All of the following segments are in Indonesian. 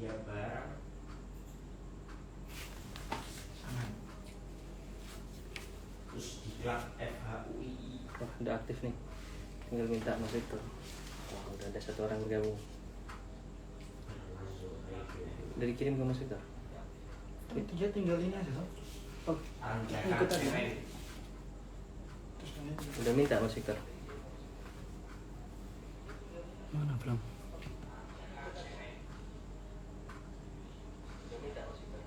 ya barang terus diklat FHUI. Wah, udah aktif nih, tinggal minta masuk itu. Wah, udah ada satu orang bergabung. Udah dikirim ke Mas Victor? Dia tinggal ini aja toh. Oh, ikut aja. Terus kan itu. Udah minta Mas Victor? Mana belum? Udah minta Mas Victor?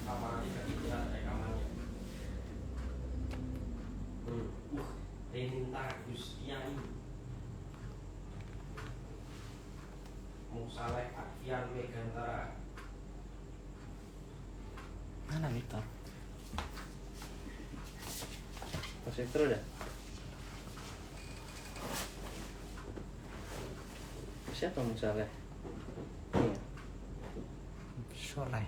Kamarnya itu ada kamarnya. Reninta Gustiani Musaleh Akhian Megantara. Mana Victor? Mas Victor udah? Siapa misalnya? Iya. Soleh.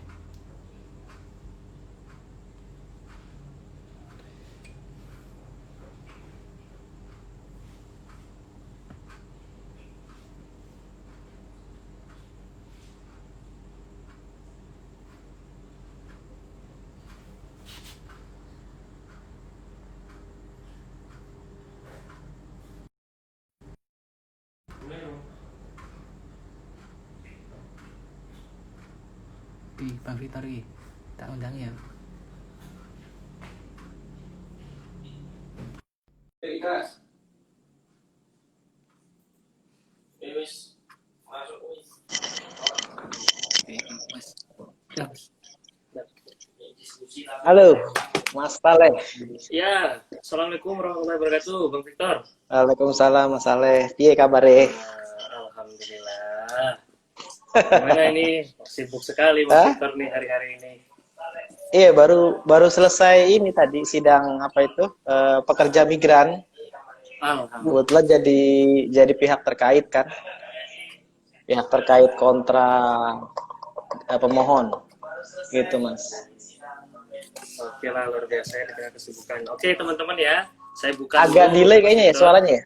Bang Victor iki tak undang ya. Ikhlas. Wis masuk wis. Halo, Mas Saleh. Ya, assalamualaikum warahmatullahi wabarakatuh, Bang Victor. Waalaikumsalam, Mas Saleh. Piye kabare? Alhamdulillah. Gimana ini? Sibuk sekali Bang Victor nih hari-hari ini. Iya, baru selesai ini tadi sidang apa itu? Pekerja migran. Alhamdulillah. Kebetulan jadi pihak terkait kan. Pihak terkait kontra pemohon. Gitu, Mas. Oke lah, luar biasa ya dengan kesibukan. Oke, teman-teman ya. Saya buka Agak dulu, delay kayaknya ya Victor. suaranya ya?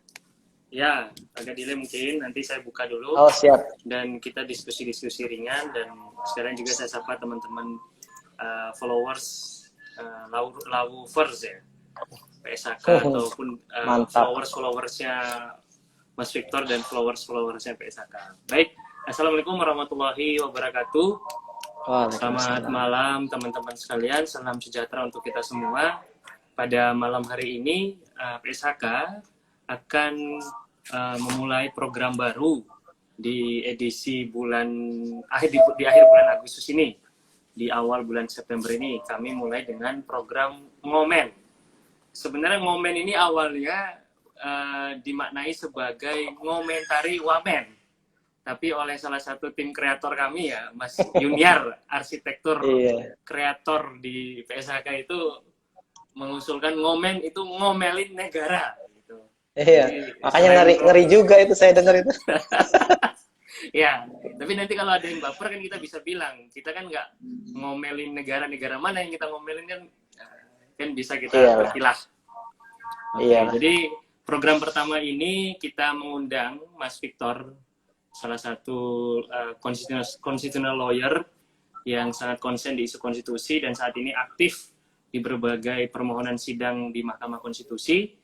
Ya, agak delay mungkin. Nanti saya buka dulu. Oh, siap. Dan kita diskusi-diskusi ringan. Dan sekarang juga saya sapa teman-teman followers Lovers ya, PSHK ataupun followersnya Mas Victor dan followersnya PSHK. Baik, assalamualaikum warahmatullahi wabarakatuh. Selamat malam teman-teman sekalian, salam sejahtera untuk kita semua. Pada malam hari ini PSHK akan memulai program baru di edisi di akhir bulan Agustus ini. Di awal bulan September ini kami mulai dengan program Ngomen. Sebenarnya Ngomen ini awalnya dimaknai sebagai ngomentari Wamen. Tapi oleh salah satu tim kreator kami ya, Mas Junior, arsitektur kreator di PSHK itu mengusulkan Ngomen itu ngomelin negara. Gitu. Iya, makanya ngeri juga itu saya dengar itu. Ya, tapi nanti kalau ada yang baper kan kita bisa bilang, kita kan nggak ngomelin negara-negara mana yang kita ngomelin kan bisa kita berpilah. Iya. Jadi program pertama ini kita mengundang Mas Victor, salah satu constitutional lawyer yang sangat konsen di isu konstitusi dan saat ini aktif di berbagai permohonan sidang di Mahkamah Konstitusi.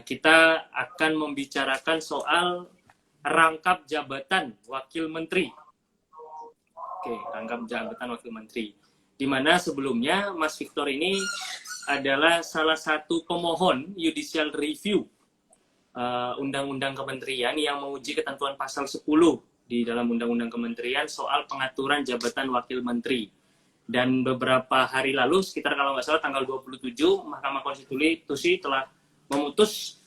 Kita akan membicarakan soal rangkap jabatan wakil menteri. Oke, rangkap jabatan wakil menteri. Di mana sebelumnya Mas Victor ini adalah salah satu pemohon judicial review undang-undang kementerian yang menguji ketentuan pasal 10 di dalam undang-undang kementerian soal pengaturan jabatan wakil menteri. Dan beberapa hari lalu, sekitar kalau nggak salah tanggal 27, Mahkamah Konstitusi telah memutus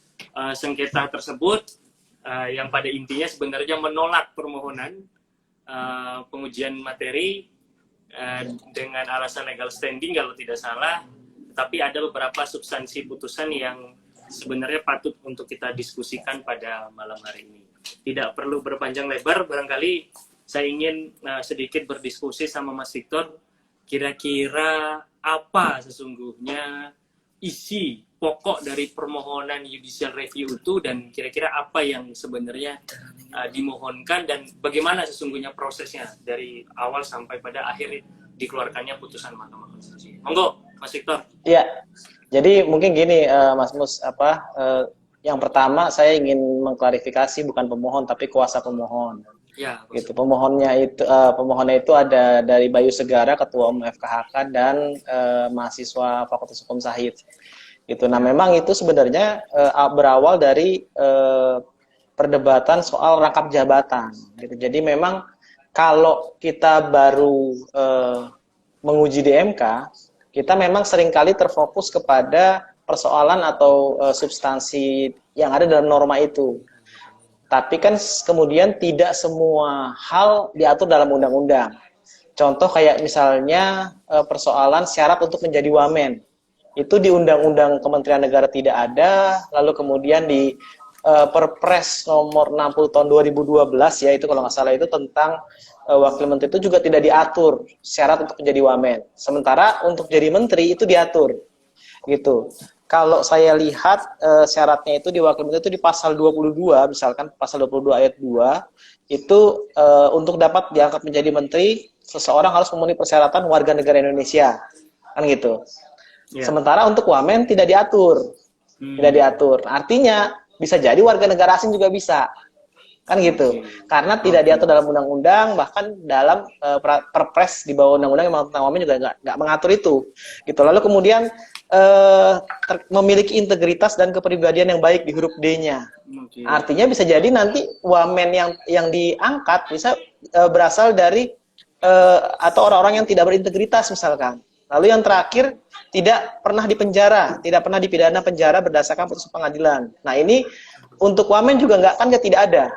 sengketa tersebut yang pada intinya sebenarnya menolak permohonan pengujian materi dengan alasan legal standing kalau tidak salah, tapi ada beberapa substansi putusan yang sebenarnya patut untuk kita diskusikan pada malam hari ini. Tidak perlu berpanjang lebar, barangkali saya ingin sedikit berdiskusi sama Mas Victor, kira-kira apa sesungguhnya isi pokok dari permohonan judicial review itu dan kira-kira apa yang sebenarnya dimohonkan dan bagaimana sesungguhnya prosesnya dari awal sampai pada akhir dikeluarkannya putusan Mahkamah Konstitusi. Monggo, Mas Victor. Iya. Jadi mungkin gini, Mas Mus, yang pertama saya ingin mengklarifikasi bukan pemohon tapi kuasa pemohon. Ya, Gitu. Pemohonnya itu ada dari Bayu Segara, Ketua Umum FKHK dan mahasiswa Fakultas Hukum Syahid. Gitu. Nah, memang itu sebenarnya berawal dari perdebatan soal rangkap jabatan. Gitu. Jadi memang kalau kita baru menguji di MK, kita memang seringkali terfokus kepada persoalan atau substansi yang ada dalam norma itu. Tapi kan kemudian tidak semua hal diatur dalam undang-undang. Contoh kayak misalnya persoalan syarat untuk menjadi wamen. Itu di Undang-Undang Kementerian Negara tidak ada, lalu kemudian di Perpres nomor 60 tahun 2012 ya, itu kalau nggak salah itu tentang wakil menteri itu juga tidak diatur syarat untuk menjadi wamen. Sementara untuk jadi menteri itu diatur. Gitu. Kalau saya lihat syaratnya itu di wakil menteri itu di pasal 22, misalkan pasal 22 ayat 2, itu untuk dapat diangkat menjadi menteri, seseorang harus memenuhi persyaratan warga negara Indonesia. Kan gitu. Yeah. Sementara untuk wamen tidak diatur. Tidak diatur. Artinya bisa jadi warga negara asing juga bisa. Kan gitu. Karena tidak diatur dalam undang-undang, bahkan dalam perpres di bawah undang-undang yang tentang wamen juga nggak mengatur itu. Gitu. Lalu kemudian memiliki integritas dan kepribadian yang baik di huruf D-nya. Artinya bisa jadi nanti wamen yang diangkat bisa berasal dari atau orang-orang yang tidak berintegritas misalkan. Lalu yang terakhir tidak pernah dipenjara, tidak pernah dipidana penjara berdasarkan putusan pengadilan. Nah ini untuk wamen juga tidak ada.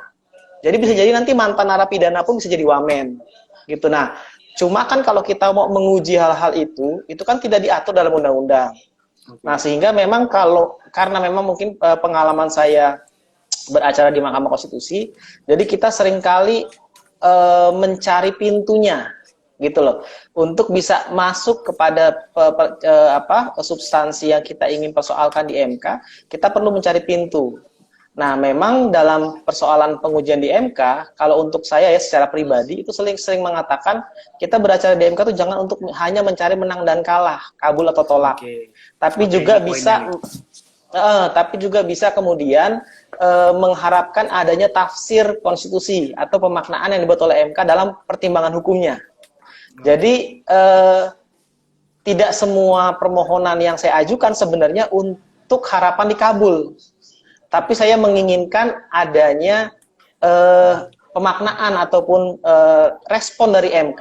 Jadi bisa jadi nanti mantan narapidana pun bisa jadi wamen. Gitu. Nah, cuma kan kalau kita mau menguji hal-hal itu kan tidak diatur dalam undang-undang. Nah, sehingga memang karena memang mungkin pengalaman saya beracara di Mahkamah Konstitusi, jadi kita seringkali mencari pintunya, gitu loh, untuk bisa masuk kepada substansi yang kita ingin persoalkan di MK, kita perlu mencari pintu. Nah, memang dalam persoalan pengujian di MK, kalau untuk saya ya secara pribadi itu sering mengatakan kita beracara di MK itu jangan untuk hanya mencari menang dan kalah, kabul atau tolak. Tapi juga bisa kemudian mengharapkan adanya tafsir konstitusi atau pemaknaan yang dibuat oleh MK dalam pertimbangan hukumnya. Jadi tidak semua permohonan yang saya ajukan sebenarnya untuk harapan dikabul. Tapi saya menginginkan adanya pemaknaan ataupun respon dari MK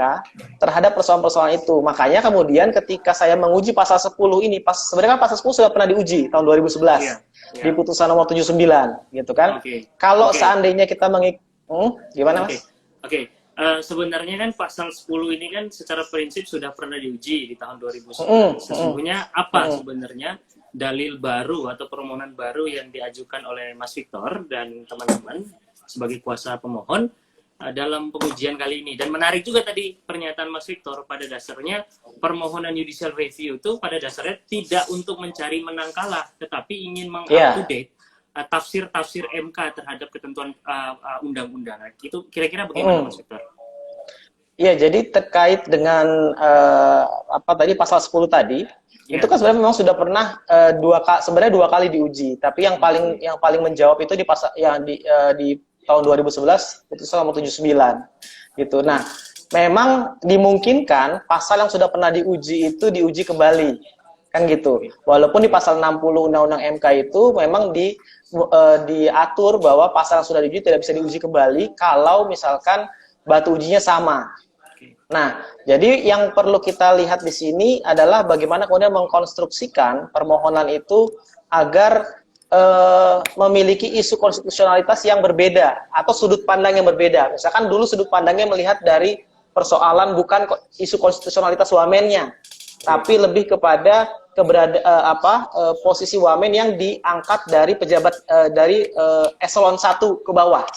terhadap persoalan-persoalan itu. Makanya kemudian ketika saya menguji pasal 10 ini, sebenarnya pasal 10 sudah pernah diuji tahun 2011 di putusan nomor 79, gitu kan. Kalau seandainya kita gimana Mas? Sebenarnya kan pasal 10 ini kan secara prinsip sudah pernah diuji di tahun 2009. Sesungguhnya apa sebenarnya dalil baru atau permohonan baru yang diajukan oleh Mas Victor dan teman-teman sebagai kuasa pemohon dalam pengujian kali ini? Dan menarik juga tadi pernyataan Mas Victor, pada dasarnya permohonan judicial review itu pada dasarnya tidak untuk mencari menang kalah, tetapi ingin mengupdate tafsir-tafsir MK terhadap ketentuan undang-undang. Itu kira-kira bagaimana Mas Victor? Iya, jadi terkait dengan pasal 10 tadi, itu kan sebenarnya memang sudah pernah dua kali diuji, tapi yang paling menjawab itu di pasal di tahun 2011 putusan nomor 79 gitu. Nah, memang dimungkinkan pasal yang sudah pernah diuji itu diuji kembali, kan gitu. Walaupun di pasal 60 Undang-Undang MK itu memang diatur bahwa pasal yang sudah diuji tidak bisa diuji kembali kalau misalkan batu ujinya sama. Nah, jadi yang perlu kita lihat di sini adalah bagaimana kemudian mengkonstruksikan permohonan itu agar memiliki isu konstitusionalitas yang berbeda atau sudut pandang yang berbeda. Misalkan dulu sudut pandangnya melihat dari persoalan bukan isu konstitusionalitas wamennya, tapi lebih kepada posisi wamen yang diangkat dari pejabat dari eselon 1 ke bawah.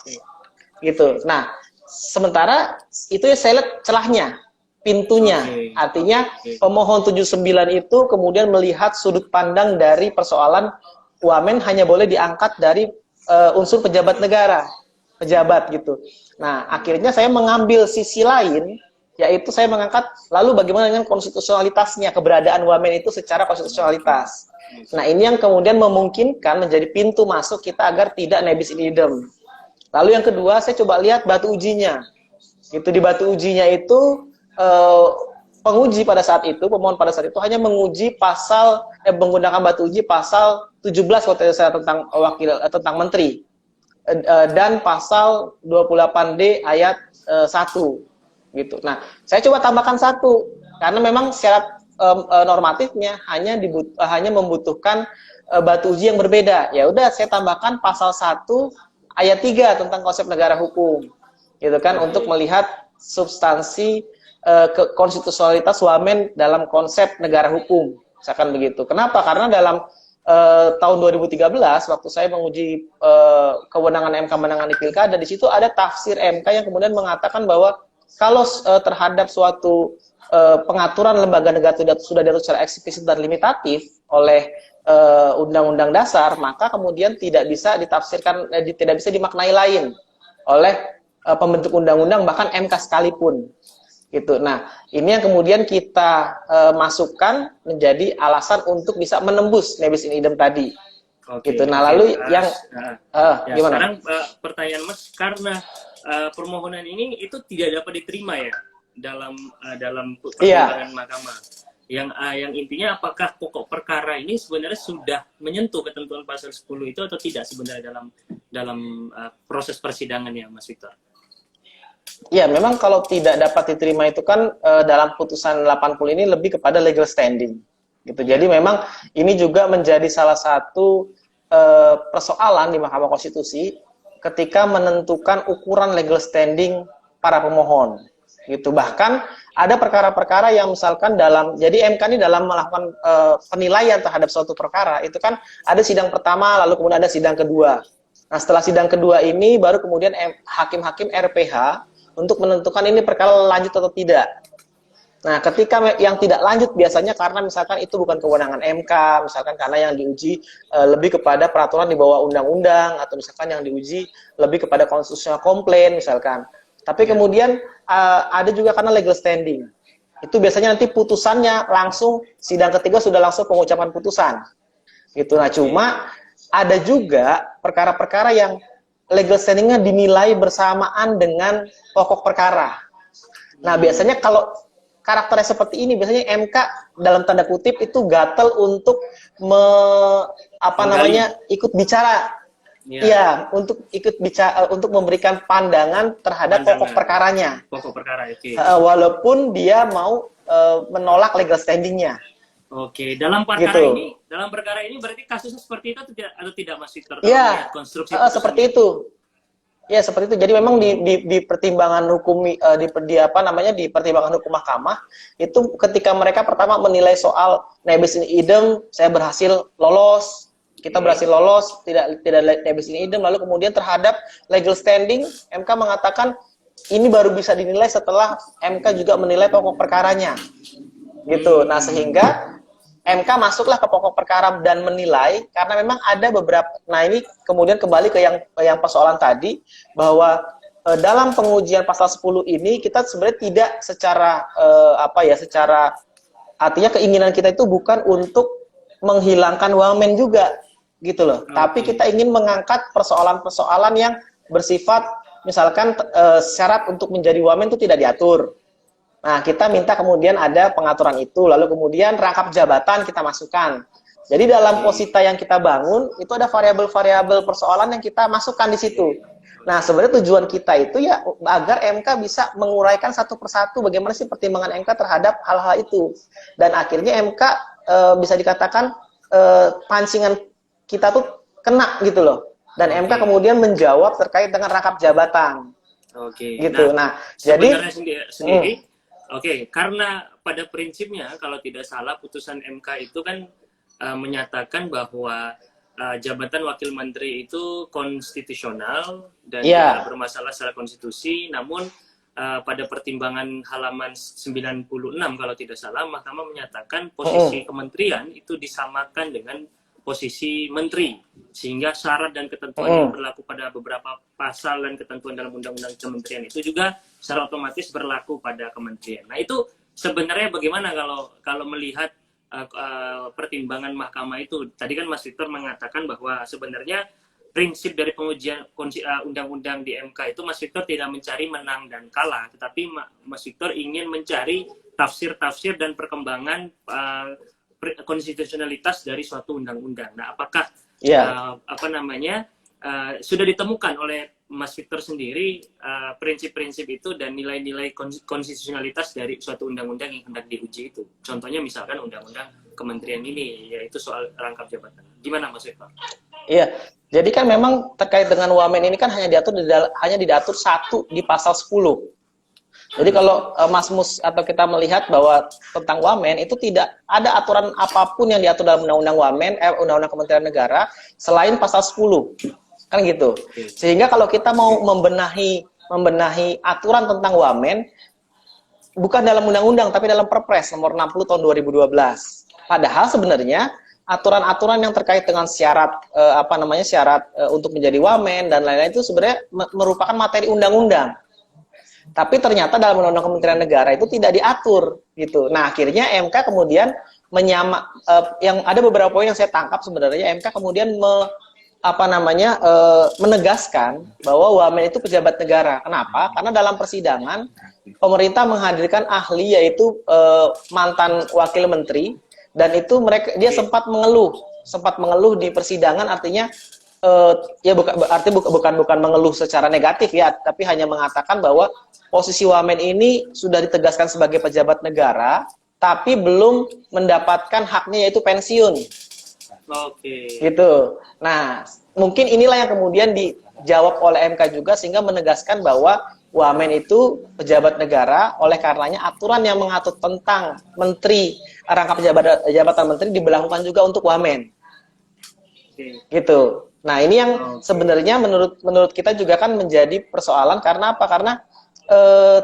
Gitu. Nah, sementara itu ya saya lihat celahnya. pintunya. Oke. Artinya Oke. pemohon 79 itu kemudian melihat sudut pandang dari persoalan wamen hanya boleh diangkat dari unsur pejabat negara, pejabat gitu. Nah, akhirnya saya mengambil sisi lain, yaitu saya mengangkat lalu bagaimana dengan konstitusionalitasnya, keberadaan wamen itu secara konstitusionalitas. Nah, ini yang kemudian memungkinkan menjadi pintu masuk kita agar tidak nebis in idem. Lalu yang kedua, saya coba lihat batu ujinya. Itu di batu ujinya itu penguji pada saat itu, pemohon pada saat itu hanya menguji pasal menggunakan batu uji pasal 17 kalau tidak salah tentang tentang menteri dan pasal 28D ayat 1 gitu. Nah, saya coba tambahkan satu karena memang syarat normatifnya hanya membutuhkan batu uji yang berbeda. Ya udah saya tambahkan pasal 1 ayat 3 tentang konsep negara hukum. Gitu kan untuk melihat substansi konstitusionalitas wamen dalam konsep negara hukum, misalkan begitu. Kenapa? Karena dalam tahun 2013 waktu saya menguji kewenangan MK menangani pilkada, di situ ada tafsir MK yang kemudian mengatakan bahwa kalau terhadap suatu pengaturan lembaga negara sudah diatur secara eksplisit dan limitatif oleh undang-undang dasar, maka kemudian tidak bisa ditafsirkan, tidak bisa dimaknai lain oleh pembentuk undang-undang bahkan MK sekalipun. Gitu. Nah, ini yang kemudian kita masukkan menjadi alasan untuk bisa menembus nebis in idem tadi. Oke, gitu. Nah, lalu yang ya, gimana? Sekarang pertanyaan Mas, karena permohonan ini itu tidak dapat diterima ya dalam pertimbangan mahkamah. Yang intinya apakah pokok perkara ini sebenarnya sudah menyentuh ketentuan pasal 10 itu atau tidak sebenarnya dalam proses persidangan ya, Mas Victor? Ya, memang kalau tidak dapat diterima itu kan dalam putusan 80 ini lebih kepada legal standing. Gitu. Jadi memang ini juga menjadi salah satu persoalan di Mahkamah Konstitusi ketika menentukan ukuran legal standing para pemohon. Gitu. Bahkan ada perkara-perkara yang misalkan jadi MK ini dalam melakukan penilaian terhadap suatu perkara, itu kan ada sidang pertama, lalu kemudian ada sidang kedua. Nah, setelah sidang kedua ini baru kemudian hakim-hakim RPH untuk menentukan ini perkara lanjut atau tidak. Nah, ketika yang tidak lanjut biasanya karena misalkan itu bukan kewenangan MK, misalkan karena yang diuji lebih kepada peraturan di bawah undang-undang, atau misalkan yang diuji lebih kepada konstitusional komplain misalkan. Tapi kemudian ada juga karena legal standing. Itu biasanya nanti putusannya langsung, sidang ketiga sudah langsung pengucapan putusan. Gitu. Nah, cuma ada juga perkara-perkara yang legal standing-nya dinilai bersamaan dengan pokok perkara. Nah, biasanya kalau karakternya seperti ini, biasanya MK dalam tanda kutip itu gatel untuk ikut bicara. Iya, untuk ikut bicara, untuk memberikan pandangan terhadap pokok perkaranya. Pokok perkara, oke. Walaupun dia mau menolak legal standing-nya. Oke, dalam perkara ini berarti kasusnya seperti itu atau tidak Mas Victor? Iya, seperti itu. Ya, seperti itu. Jadi memang di pertimbangan hukum di pertimbangan hukum mahkamah itu ketika mereka pertama menilai soal nebis in idem, saya berhasil lolos, kita berhasil lolos, tidak nebis in idem, lalu kemudian terhadap legal standing MK mengatakan ini baru bisa dinilai setelah MK juga menilai pokok perkaranya. Gitu. Nah, sehingga MK masuklah ke pokok perkara dan menilai karena memang ada beberapa. Nah, ini kemudian kembali ke yang persoalan tadi bahwa dalam pengujian pasal 10 ini kita sebenarnya tidak secara secara artinya keinginan kita itu bukan untuk menghilangkan wamen juga gitu loh. Tapi kita ingin mengangkat persoalan-persoalan yang bersifat misalkan syarat untuk menjadi wamen itu tidak diatur. Nah, kita minta kemudian ada pengaturan itu, lalu kemudian rangkap jabatan kita masukkan. Jadi dalam posita yang kita bangun, itu ada variabel-variabel persoalan yang kita masukkan di situ. Nah, sebenarnya tujuan kita itu ya agar MK bisa menguraikan satu persatu bagaimana sih pertimbangan MK terhadap hal-hal itu. Dan akhirnya MK bisa dikatakan pancingan kita tuh kena gitu loh. Dan MK kemudian menjawab terkait dengan rangkap jabatan. Oke. Gitu. Nah, jadi sendiri oke, karena pada prinsipnya kalau tidak salah putusan MK itu kan menyatakan bahwa jabatan wakil menteri itu konstitusional dan tidak bermasalah secara konstitusi, namun pada pertimbangan halaman 96 kalau tidak salah, Mahkamah menyatakan posisi kementerian itu disamakan dengan posisi menteri, sehingga syarat dan ketentuan yang berlaku pada beberapa pasal dan ketentuan dalam undang-undang kementerian itu juga secara otomatis berlaku pada kementerian. Nah, itu sebenarnya bagaimana kalau melihat pertimbangan Mahkamah itu? Tadi kan Mas Victor mengatakan bahwa sebenarnya prinsip dari pengujian undang-undang di MK itu Mas Victor tidak mencari menang dan kalah, tetapi Mas Victor ingin mencari tafsir-tafsir dan perkembangan konstitusionalitas dari suatu undang-undang. Nah, apakah sudah ditemukan oleh Mas Victor sendiri prinsip-prinsip itu dan nilai-nilai konstitusionalitas dari suatu undang-undang yang hendak diuji itu? Contohnya misalkan undang-undang kementerian ini, yaitu soal rangkap jabatan. Gimana Mas Victor? Iya, jadi kan memang terkait dengan wamen ini kan hanya diatur satu di pasal 10. Jadi kalau Mas Mus atau kita melihat bahwa tentang wamen itu tidak ada aturan apapun yang diatur dalam undang-undang wamen, undang-undang Kementerian Negara selain pasal 10. Kan gitu. Sehingga kalau kita mau membenahi aturan tentang wamen bukan dalam undang-undang tapi dalam Perpres nomor 60 tahun 2012. Padahal sebenarnya aturan-aturan yang terkait dengan syarat syarat untuk menjadi wamen dan lain-lain itu sebenarnya merupakan materi undang-undang. Tapi ternyata dalam Undang-Undang Kementerian Negara itu tidak diatur gitu. Nah, akhirnya MK kemudian yang ada beberapa poin yang saya tangkap sebenarnya MK kemudian menegaskan bahwa wamen itu pejabat negara. Kenapa? Karena dalam persidangan pemerintah menghadirkan ahli yaitu mantan wakil menteri. Dan itu dia sempat mengeluh di persidangan, artinya bukan mengeluh secara negatif ya, tapi hanya mengatakan bahwa posisi wamen ini sudah ditegaskan sebagai pejabat negara, tapi belum mendapatkan haknya yaitu pensiun. Oke. Gitu. Nah, mungkin inilah yang kemudian dijawab oleh MK juga sehingga menegaskan bahwa wamen itu pejabat negara, oleh karenanya aturan yang mengatur tentang menteri, rangkap jabatan menteri diberlakukan juga untuk wamen. Gitu. Nah, ini yang sebenarnya menurut kita juga kan menjadi persoalan karena apa? Karena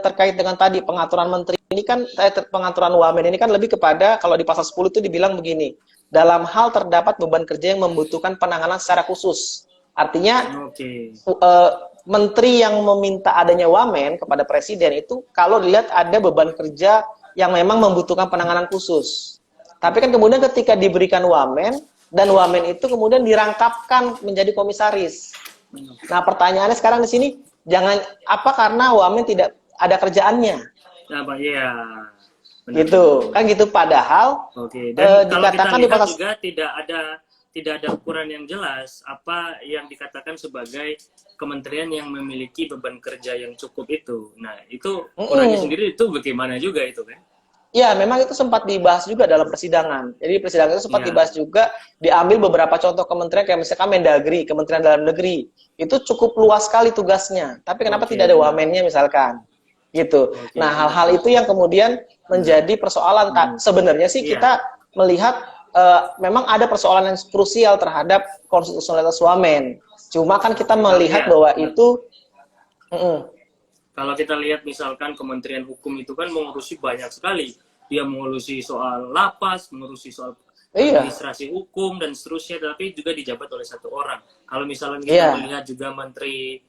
terkait dengan tadi pengaturan menteri ini kan pengaturan wamen ini kan lebih kepada kalau di pasal 10 itu dibilang begini, dalam hal terdapat beban kerja yang membutuhkan penanganan secara khusus. Artinya menteri yang meminta adanya wamen kepada presiden itu kalau dilihat ada beban kerja yang memang membutuhkan penanganan khusus. Tapi kan kemudian ketika diberikan wamen dan wamen itu kemudian dirangkapkan menjadi komisaris. Nah, pertanyaannya sekarang di sini karena wamen tidak ada kerjaannya? Gitu. Kan gitu padahal dan kalau dikatakan kita lihat di juga tidak ada ukuran yang jelas apa yang dikatakan sebagai kementerian yang memiliki beban kerja yang cukup itu. Nah, itu ukurannya sendiri itu bagaimana juga itu kan? Ya, memang itu sempat dibahas juga dalam persidangan. Jadi persidangan itu sempat dibahas juga, diambil beberapa contoh kementerian kayak misalkan Mendagri, Kementerian Dalam Negeri. Itu cukup luas sekali tugasnya. Tapi kenapa tidak ada wamennya misalkan? Gitu. Nah, hal-hal itu yang kemudian menjadi persoalan. Sebenarnya sih kita melihat memang ada persoalan yang krusial terhadap konstitusionalitas wamen. Cuma kan kita melihat bahwa itu kalau kita lihat misalkan Kementerian Hukum itu kan mengurusi banyak sekali. Dia mengurusi soal lapas, mengurusi soal administrasi hukum dan seterusnya, tapi juga dijabat oleh satu orang. Kalau misalnya kita melihat juga menteri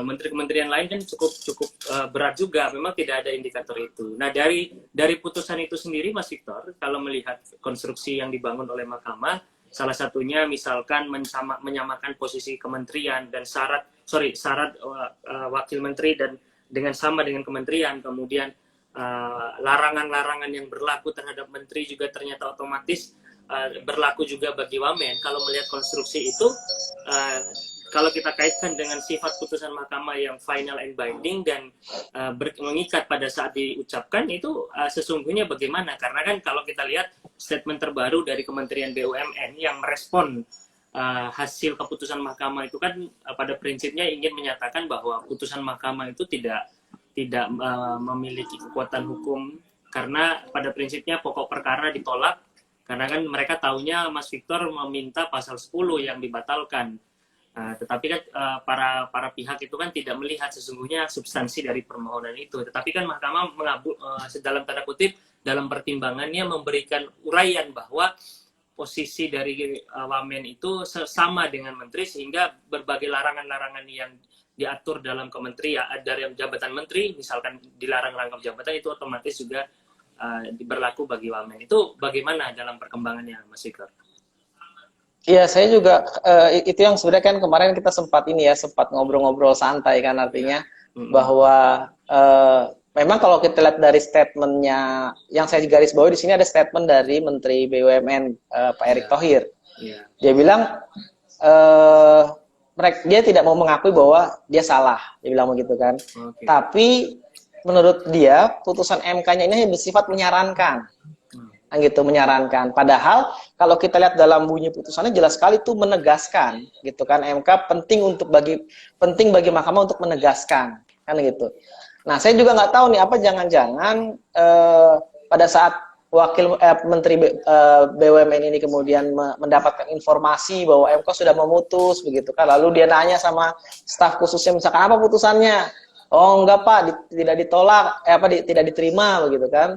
menteri-kementerian lain kan cukup berat juga, memang tidak ada indikator itu. Nah, dari putusan itu sendiri Mas Victor, kalau melihat konstruksi yang dibangun oleh Mahkamah, salah satunya misalkan menyamakan posisi kementerian dan syarat wakil menteri dan dengan sama dengan kementerian, kemudian larangan-larangan yang berlaku terhadap menteri juga ternyata otomatis berlaku juga bagi wamen. Kalau melihat konstruksi itu, kalau kita kaitkan dengan sifat putusan Mahkamah yang final and binding dan mengikat pada saat diucapkan, itu sesungguhnya bagaimana? Karena kan kalau kita lihat statement terbaru dari Kementerian BUMN yang merespon hasil keputusan Mahkamah itu kan pada prinsipnya ingin menyatakan bahwa putusan Mahkamah itu tidak memiliki kekuatan hukum karena pada prinsipnya pokok perkara ditolak karena kan mereka taunya Mas Victor meminta pasal 10 yang dibatalkan. Tetapi kan para pihak itu kan tidak melihat sesungguhnya substansi dari permohonan itu. Tetapi kan Mahkamah dalam tanda kutip dalam pertimbangannya memberikan uraian bahwa posisi dari wamen itu sama dengan menteri, sehingga berbagai larangan-larangan yang diatur dalam kementerian dari jabatan menteri, misalkan dilarang rangkap jabatan, itu otomatis juga berlaku bagi wamen. Itu bagaimana dalam perkembangannya, Mas Victor? Iya, saya juga itu yang sebenarnya kan kemarin kita sempat ngobrol-ngobrol santai kan, artinya bahwa memang kalau kita lihat dari statementnya, yang saya garis bawahi di sini ada statement dari Menteri BUMN Pak Erick Thohir. Dia bilang dia tidak mau mengakui bahwa dia salah, dia bilang begitu kan. Tapi menurut dia putusan MK-nya ini hanya bersifat menyarankan. Gitu, menyarankan. Padahal kalau kita lihat dalam bunyi putusannya jelas sekali itu menegaskan, gitu kan, MK penting bagi Mahkamah untuk menegaskan, kan gitu. Nah, saya juga nggak tahu nih apa jangan-jangan pada saat Menteri BUMN ini kemudian mendapatkan informasi bahwa MK sudah memutus, begitu kan, lalu dia nanya sama staf khususnya misalkan apa putusannya, oh enggak Pak, tidak ditolak, tidak diterima, begitu kan.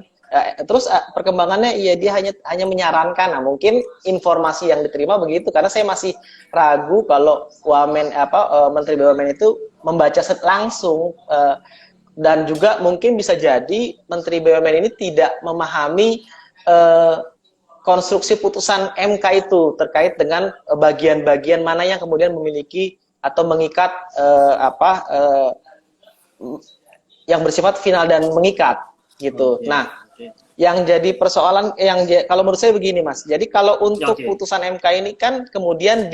Terus perkembangannya dia hanya menyarankan. Nah, mungkin informasi yang diterima begitu, karena saya masih ragu kalau Menteri BUMN itu membaca langsung, dan juga mungkin bisa jadi Menteri BUMN ini tidak memahami konstruksi putusan MK itu terkait dengan bagian-bagian mana yang kemudian memiliki atau mengikat yang bersifat final dan mengikat gitu. Nah, yang jadi persoalan kalau menurut saya begini, Mas. Jadi kalau untuk putusan MK ini kan kemudian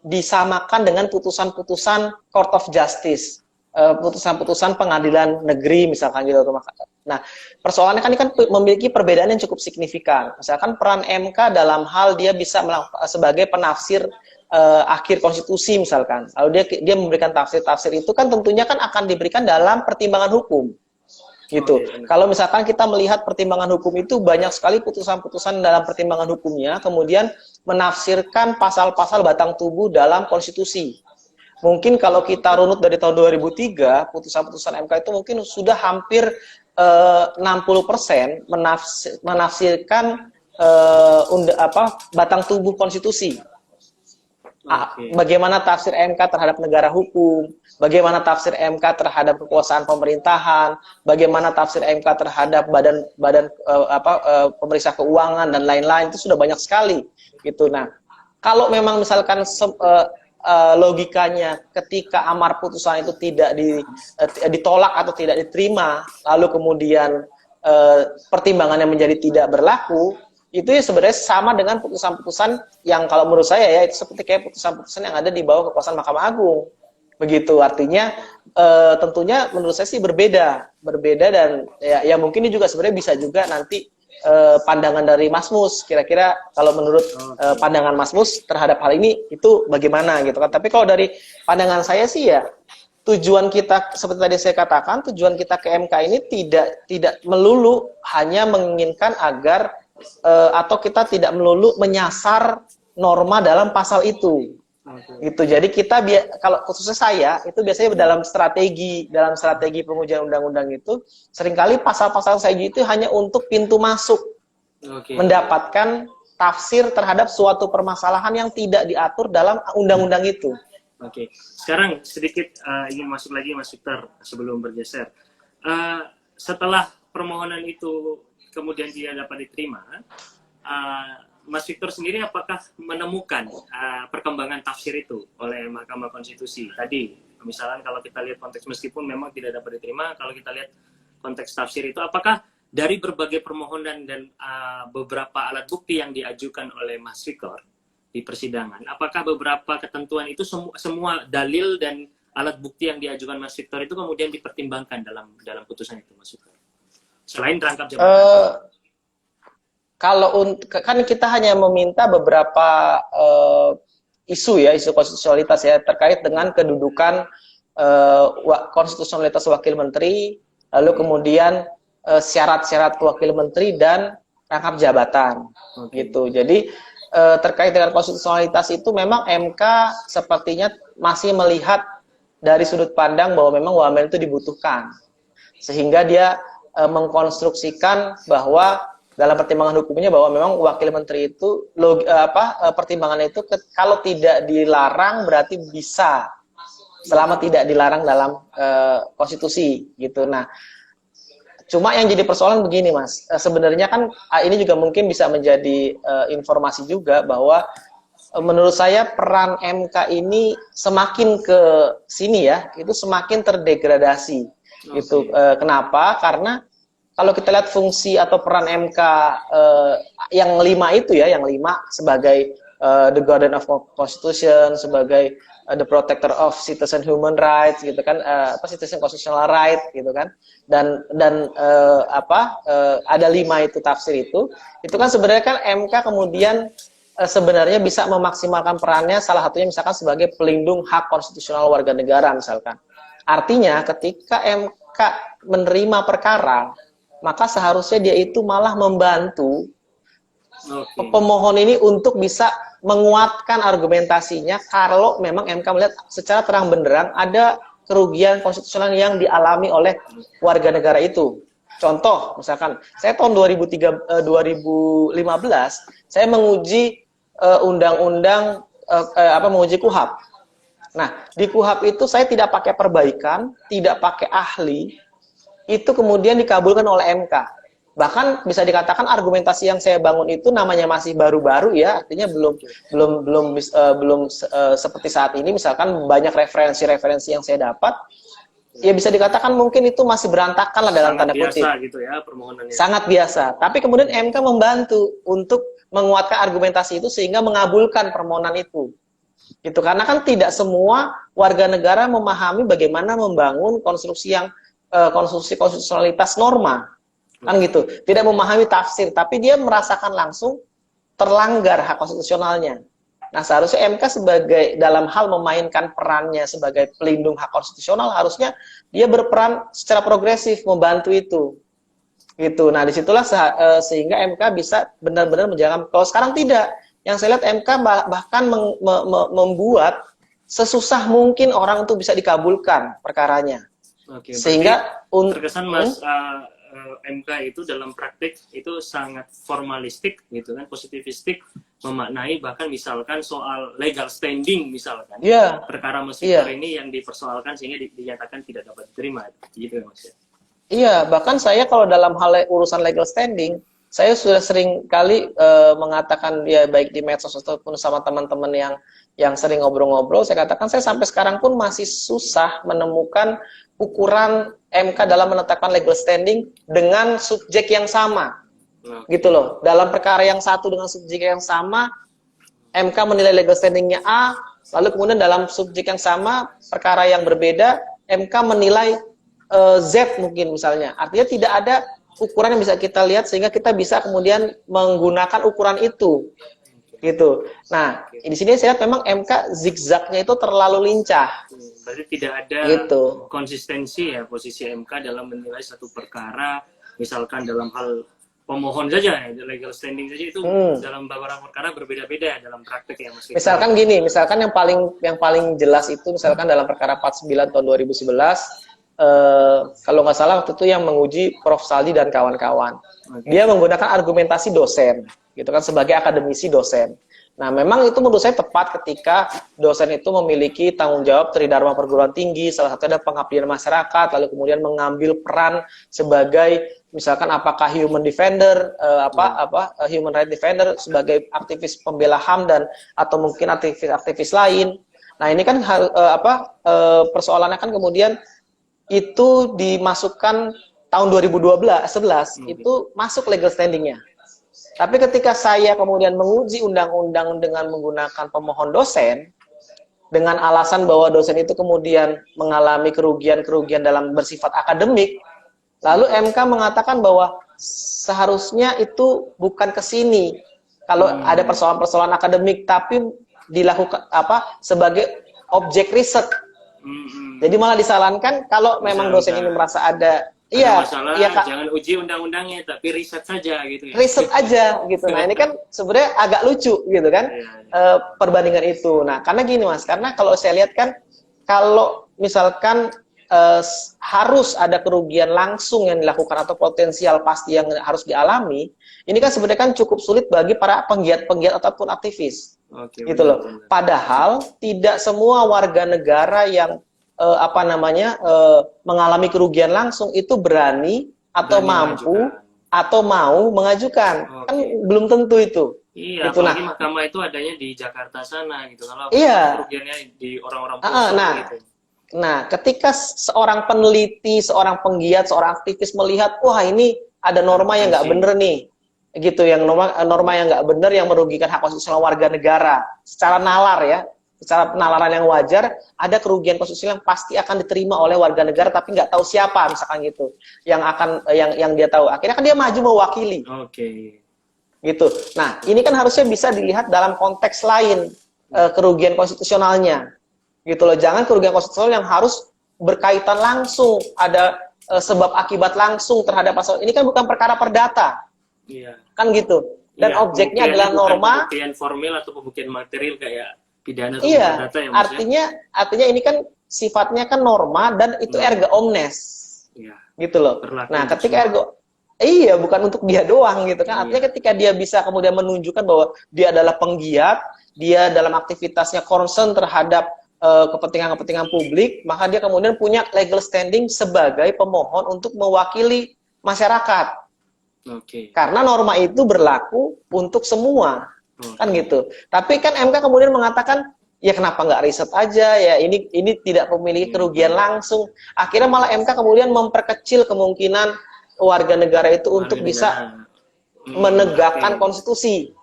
disamakan dengan putusan-putusan Court of Justice, putusan-putusan pengadilan negeri misalkan gitu. Nah, persoalannya kan ini kan memiliki perbedaan yang cukup signifikan. Misalkan peran MK dalam hal dia bisa sebagai penafsir akhir konstitusi misalkan. Lalu dia memberikan tafsir-tafsir itu kan tentunya kan akan diberikan dalam pertimbangan hukum. Gitu. Kalau misalkan kita melihat pertimbangan hukum itu banyak sekali putusan-putusan dalam pertimbangan hukumnya kemudian menafsirkan pasal-pasal batang tubuh dalam konstitusi. Mungkin kalau kita runut dari tahun 2003, putusan-putusan MK itu mungkin sudah hampir 60% menafsirkan batang tubuh konstitusi. Bagaimana tafsir MK terhadap negara hukum, bagaimana tafsir MK terhadap kekuasaan pemerintahan, bagaimana tafsir MK terhadap badan pemeriksa keuangan dan lain-lain, itu sudah banyak sekali gitu. Nah, kalau memang misalkan logikanya ketika amar putusan itu tidak ditolak atau tidak diterima, lalu kemudian pertimbangannya menjadi tidak berlaku, itu ya sebenarnya sama dengan putusan-putusan yang kalau menurut saya ya itu seperti kayak putusan-putusan yang ada di bawah kekuasaan Mahkamah Agung. Begitu, artinya tentunya menurut saya sih berbeda dan ya mungkin ini juga sebenarnya bisa juga nanti pandangan dari Mas Mus, kira-kira kalau menurut pandangan Mas Mus terhadap hal ini itu bagaimana gitu kan. Tapi kalau dari pandangan saya sih ya tujuan kita seperti tadi saya katakan, tujuan kita ke MK ini tidak melulu hanya menginginkan agar atau kita tidak melulu menyasar norma dalam pasal itu. Gitu. Jadi kita kalau khususnya saya itu biasanya dalam strategi pengujian undang-undang itu seringkali pasal-pasal saya itu hanya untuk pintu masuk, mendapatkan tafsir terhadap suatu permasalahan yang tidak diatur dalam undang-undang itu. Sekarang sedikit ingin masuk lagi Mas Victor sebelum bergeser. Setelah permohonan itu kemudian dia dapat diterima, Mas Victor sendiri apakah menemukan perkembangan tafsir itu oleh Mahkamah Konstitusi? Tadi, misalnya kalau kita lihat konteks meskipun memang tidak dapat diterima, kalau kita lihat konteks tafsir itu, apakah dari berbagai permohonan dan beberapa alat bukti yang diajukan oleh Mas Victor di persidangan, apakah beberapa ketentuan itu semua dalil dan alat bukti yang diajukan Mas Victor itu kemudian dipertimbangkan dalam putusan itu, Mas Victor? Selain rangkap jabatan. Kalau kan kita hanya meminta beberapa isu konstitusionalitas ya terkait dengan kedudukan konstitusionalitas wakil menteri, lalu kemudian syarat-syarat wakil menteri dan rangkap jabatan gitu. Jadi terkait dengan konstitusionalitas itu memang MK sepertinya masih melihat dari sudut pandang bahwa memang wamen itu dibutuhkan, sehingga dia mengkonstruksikan bahwa dalam pertimbangan hukumnya bahwa memang wakil menteri itu pertimbangannya itu kalau tidak dilarang berarti bisa, selama tidak dilarang dalam konstitusi gitu. Nah, cuma yang jadi persoalan begini Mas, sebenarnya kan ini juga mungkin bisa menjadi informasi juga bahwa menurut saya peran MK ini semakin ke sini ya, itu semakin terdegradasi. Gitu. Kenapa? Karena kalau kita lihat fungsi atau peran MK yang 5 itu ya, yang 5 sebagai the guardian of constitution, sebagai the protector of citizen human rights gitu kan, citizen constitutional right gitu kan, dan ada 5 itu tafsir itu kan sebenarnya kan MK kemudian sebenarnya bisa memaksimalkan perannya, salah satunya misalkan sebagai pelindung hak konstitusional warga negara misalkan. Artinya ketika MK menerima perkara, maka seharusnya dia itu malah membantu pemohon ini untuk bisa menguatkan argumentasinya kalau memang MK melihat secara terang benderang ada kerugian konstitusional yang dialami oleh warga negara itu. Contoh, misalkan saya tahun 2015 saya menguji undang-undang menguji KUHP. Nah, di KUHP itu saya tidak pakai perbaikan, tidak pakai ahli, itu kemudian dikabulkan oleh MK. Bahkan bisa dikatakan argumentasi yang saya bangun itu namanya masih baru-baru ya, artinya belum seperti saat ini. Misalkan banyak referensi-referensi yang saya dapat, ya bisa dikatakan mungkin itu masih berantakan lah dalam tanda kutip. Sangat biasa gitu ya permohonannya. Sangat biasa. Tapi kemudian MK membantu untuk menguatkan argumentasi itu sehingga mengabulkan permohonan itu. Gitu. Karena kan tidak semua warga negara memahami bagaimana membangun konstruksi yang konstruksi konstitusionalitas norma, kan gitu. Tidak memahami tafsir, tapi dia merasakan langsung terlanggar hak konstitusionalnya. Nah, seharusnya MK sebagai dalam hal memainkan perannya sebagai pelindung hak konstitusional, harusnya dia berperan secara progresif membantu itu. Gitu. Nah, disitulah sehingga MK bisa benar-benar menjalankan. Kalau sekarang tidak, yang saya lihat MK bahkan membuat sesusah mungkin orang itu bisa dikabulkan perkaranya. Oke, sehingga terkesan Mas MK itu dalam praktik itu sangat formalistik gitu kan, positivistik, memaknai bahkan misalkan soal legal standing misalkan, perkara Mas Victor ini yang dipersoalkan sehingga dinyatakan tidak dapat diterima gitu ya Mas ya. Iya, bahkan saya kalau dalam hal urusan legal standing, saya sudah sering kali mengatakan ya baik di medsos ataupun sama teman-teman yang sering ngobrol-ngobrol, saya katakan saya sampai sekarang pun masih susah menemukan ukuran MK dalam menetapkan legal standing dengan subjek yang sama. Gitu loh. Dalam perkara yang satu dengan subjek yang sama, MK menilai legal standingnya A, lalu kemudian dalam subjek yang sama, perkara yang berbeda, MK menilai Z mungkin misalnya. Artinya tidak ada ukuran yang bisa kita lihat sehingga kita bisa kemudian menggunakan ukuran itu. Gitu. Nah, di sini saya lihat memang MK zigzagnya itu terlalu lincah. Berarti tidak ada konsistensi ya posisi MK dalam menilai satu perkara, misalkan dalam hal pemohon saja, legal standing saja itu dalam beberapa perkara berbeda-beda dalam praktek ya Mas. Misalkan gini, misalkan yang paling jelas itu misalkan dalam perkara 49 tahun 2011, kalau nggak salah waktu itu yang menguji Prof. Saldi dan kawan-kawan. Dia menggunakan argumentasi dosen, gitu kan, sebagai akademisi dosen. Nah, memang itu menurut saya tepat ketika dosen itu memiliki tanggung jawab tridharma perguruan tinggi, salah satunya ada pengabdian masyarakat, lalu kemudian mengambil peran sebagai misalkan apakah human defender, human right defender, sebagai aktivis pembela HAM dan atau mungkin aktivis lain. Nah, ini kan persoalannya kan kemudian itu dimasukkan tahun 2011 itu masuk legal standingnya. Tapi ketika saya kemudian menguji undang-undang dengan menggunakan pemohon dosen, dengan alasan bahwa dosen itu kemudian mengalami kerugian-kerugian dalam bersifat akademik, lalu MK mengatakan bahwa seharusnya itu bukan ke sini. Kalau ada persoalan-persoalan akademik, tapi dilakukan sebagai objek riset. Jadi malah disarankan kalau memang dosen ini merasa ada Iya, masalah iya Kak. jangan uji undang-undangnya, tapi riset saja gitu ya. Riset aja gitu. Nah ini kan sebenarnya agak lucu gitu kan Iya, perbandingan itu. Nah karena gini Mas, karena kalau saya lihat kan kalau misalkan harus ada kerugian langsung yang dilakukan atau potensial pasti yang harus dialami, ini kan sebenarnya kan cukup sulit bagi para penggiat-penggiat ataupun aktivis, oke, gitu loh. benar. Padahal tidak semua warga negara yang mengalami kerugian langsung itu berani atau Berani mampu mengajukan. atau mau mengajukan, kan Oke. belum tentu itu. Iya, Gitu, apalagi nah. mahkamah itu adanya di Jakarta sana gitu. Kalau Iya. kerugiannya di orang-orang pelosok Nah, gitu. nah, ketika seorang peneliti, seorang penggiat, seorang aktivis melihat, wah ini ada norma yang nggak bener nih, gitu, yang norma yang nggak bener yang merugikan hak konstitusional warga negara, secara nalar ya, secara penalaran yang wajar, ada kerugian konstitusional yang pasti akan diterima oleh warga negara, tapi nggak tahu siapa, misalkan gitu, yang dia tahu. Akhirnya kan dia maju mewakili. Oke. Gitu. Nah, ini kan harusnya bisa dilihat dalam konteks lain kerugian konstitusionalnya. Gitu loh. Jangan kerugian konstitusional yang harus berkaitan langsung, ada sebab akibat langsung terhadap pasal. Ini kan bukan perkara perdata. Iya. Kan gitu. Dan Iya, objeknya adalah bukan norma. pembuktian formil atau pembuktian material kayak pidana atau Iya. perdata ya, Mas, ya? Artinya ini kan sifatnya kan norma dan itu erga omnes. Iya. Gitu loh. Berlaku Nah, untuk ketika semua. ergo iya, bukan untuk dia doang gitu kan. Artinya ketika dia bisa kemudian menunjukkan bahwa dia adalah penggiat, dia dalam aktivitasnya concern terhadap kepentingan-kepentingan publik, maka dia kemudian punya legal standing sebagai pemohon untuk mewakili masyarakat. Oke. Karena norma itu berlaku untuk semua. Kan gitu. Tapi kan MK kemudian mengatakan, ya kenapa nggak riset aja ya, ini tidak memiliki kerugian langsung. Akhirnya malah MK kemudian memperkecil kemungkinan warga negara itu untuk bisa menegakkan konstitusi.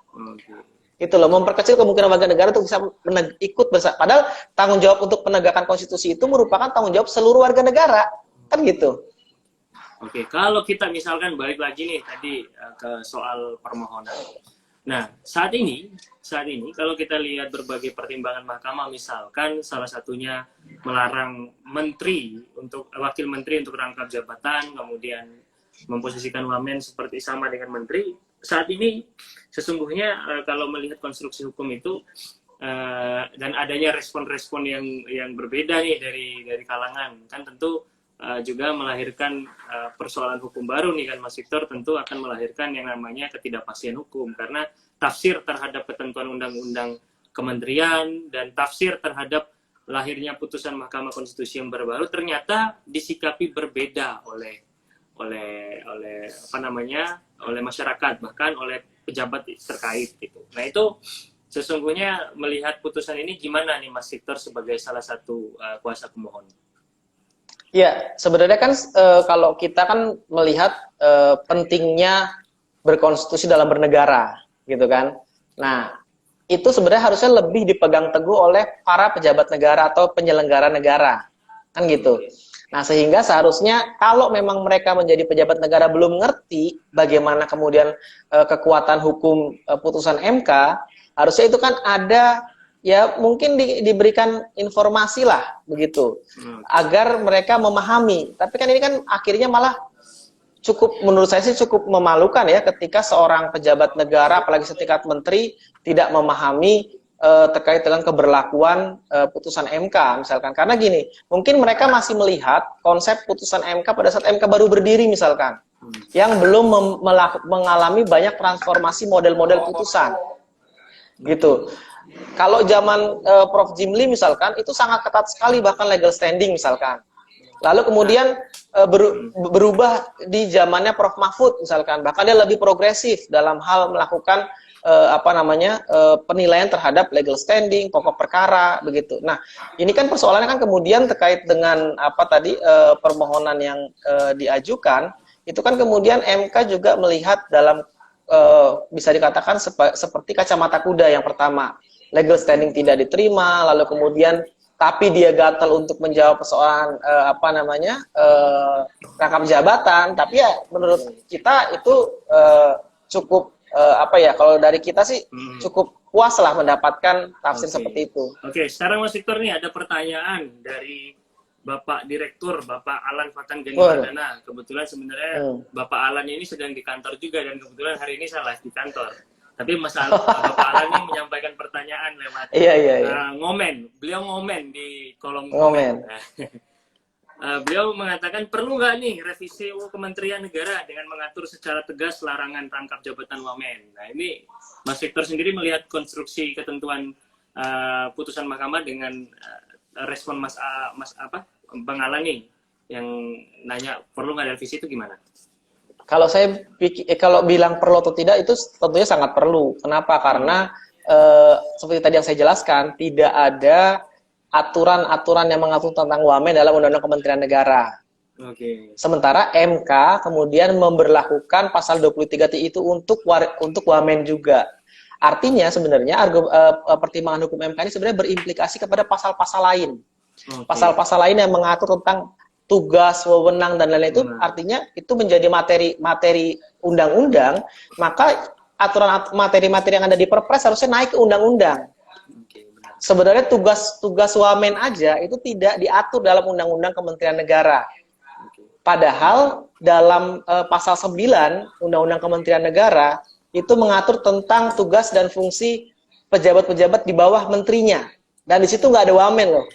Gitu loh, memperkecil kemungkinan warga negara untuk bisa ikut bersama. Padahal tanggung jawab untuk penegakan konstitusi itu merupakan tanggung jawab seluruh warga negara. Kan gitu. Oke, kalau kita misalkan balik lagi nih tadi ke soal permohonan. Nah, saat ini kalau kita lihat berbagai pertimbangan mahkamah, misalkan salah satunya melarang wakil menteri untuk rangkap jabatan, kemudian memposisikan wamen seperti sama dengan menteri. Saat ini sesungguhnya kalau melihat konstruksi hukum itu dan adanya respon-respon yang berbeda nih dari kalangan, kan tentu juga melahirkan persoalan hukum baru nih kan, Mas Victor, tentu akan melahirkan yang namanya ketidakpastian hukum karena tafsir terhadap ketentuan undang-undang kementerian dan tafsir terhadap lahirnya putusan Mahkamah Konstitusi yang baru ternyata disikapi berbeda oleh masyarakat, bahkan oleh pejabat terkait gitu. Nah, itu sesungguhnya melihat putusan ini gimana nih Mas Victor sebagai salah satu kuasa pemohon? Ya, sebenarnya kan kalau kita kan melihat pentingnya berkonstitusi dalam bernegara, gitu kan. Nah, itu sebenarnya harusnya lebih dipegang teguh oleh para pejabat negara atau penyelenggara negara, kan gitu. Nah, sehingga seharusnya kalau memang mereka menjadi pejabat negara belum ngerti bagaimana kemudian kekuatan hukum putusan MK, harusnya itu kan ada ya mungkin diberikan informasi lah begitu agar mereka memahami. Tapi kan ini kan akhirnya malah menurut saya sih cukup memalukan ya ketika seorang pejabat negara apalagi setingkat menteri tidak memahami terkait dengan keberlakuan putusan MK misalkan. Karena gini, mungkin mereka masih melihat konsep putusan MK pada saat MK baru berdiri misalkan, yang belum mengalami banyak transformasi model-model putusan gitu. Kalau zaman Prof. Jimli misalkan itu sangat ketat sekali, bahkan legal standing misalkan. Lalu kemudian berubah di zamannya Prof. Mahfud misalkan, bahkan dia lebih progresif dalam hal melakukan penilaian terhadap legal standing, pokok perkara begitu. Nah, ini kan persoalannya kan kemudian terkait dengan permohonan yang diajukan, itu kan kemudian MK juga melihat dalam bisa dikatakan seperti kacamata kuda. Yang pertama, legal standing tidak diterima, lalu kemudian tapi dia gatal untuk menjawab persoalan rangkap jabatan. Tapi ya menurut kita itu cukup kalau dari kita sih cukup puas lah mendapatkan tafsir seperti itu. Oke, sekarang Mas Victor nih ada pertanyaan dari Bapak Direktur, Bapak Alan Fatan Gani Boleh. Wardana. Kebetulan sebenarnya Bapak Alan ini sedang di kantor juga, dan kebetulan hari ini saya live di kantor. Tapi Bapak Alan ini menyampaikan pertanyaan lewat Iya. ngomen. Beliau ngomen di kolom Ngomen. Beliau mengatakan perlu nggak nih revisi Kementerian Negara dengan mengatur secara tegas larangan rangkap jabatan wamen. Nah ini Mas Victor sendiri melihat konstruksi ketentuan putusan mahkamah dengan respon Mas Bang Alan nih yang nanya perlu nggak revisi itu gimana? Kalau saya kalau bilang perlu atau tidak itu tentunya sangat perlu. Kenapa? Karena seperti tadi yang saya jelaskan, tidak ada aturan-aturan yang mengatur tentang wamen dalam Undang-Undang Kementerian Negara. Oke. Sementara MK kemudian memberlakukan pasal 23T itu untuk wamen juga. Artinya sebenarnya pertimbangan hukum MK ini sebenarnya berimplikasi kepada pasal-pasal lain. Pasal-pasal lain yang mengatur tentang tugas, wewenang, dan lain-lain itu artinya itu menjadi materi undang-undang, maka aturan materi-materi yang ada di Perpres harusnya naik ke undang-undang. Sebenarnya tugas wamen aja itu tidak diatur dalam Undang-Undang Kementerian Negara. Padahal dalam pasal 9 Undang-Undang Kementerian Negara itu mengatur tentang tugas dan fungsi pejabat-pejabat di bawah menterinya. Dan di situ nggak ada wamen loh.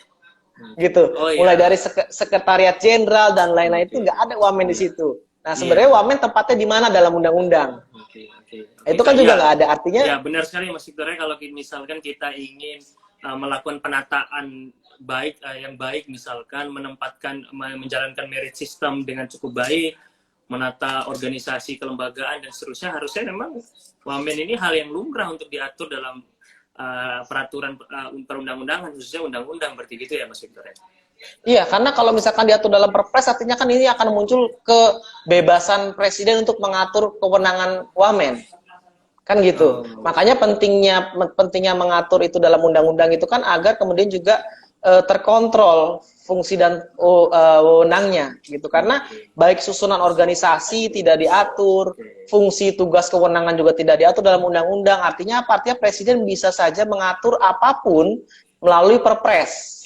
Gitu. Mulai dari sekretariat jenderal dan lain-lain itu nggak ada wamen di situ. Nah, sebenarnya wamen tempatnya di mana dalam undang-undang? Itu kan juga nggak ada. Artinya ya benar sekali Mas Victor, kalau misalkan kita ingin melakukan penataan yang baik, misalkan menjalankan merit system dengan cukup baik, menata organisasi kelembagaan dan seterusnya, harusnya memang wamen ini hal yang lumrah untuk diatur dalam peraturan perundang-undangan, khususnya undang-undang, berarti gitu ya Mas Victor ya? Iya, karena kalau misalkan diatur dalam Perpres, artinya kan ini akan muncul kebebasan presiden untuk mengatur kewenangan wamen, kan gitu. Makanya pentingnya mengatur itu dalam undang-undang itu kan agar kemudian juga terkontrol fungsi dan wewenangnya, gitu. Karena baik susunan organisasi tidak diatur, fungsi tugas kewenangan juga tidak diatur dalam undang-undang. Artinya apa? Artinya presiden bisa saja mengatur apapun melalui Perpres.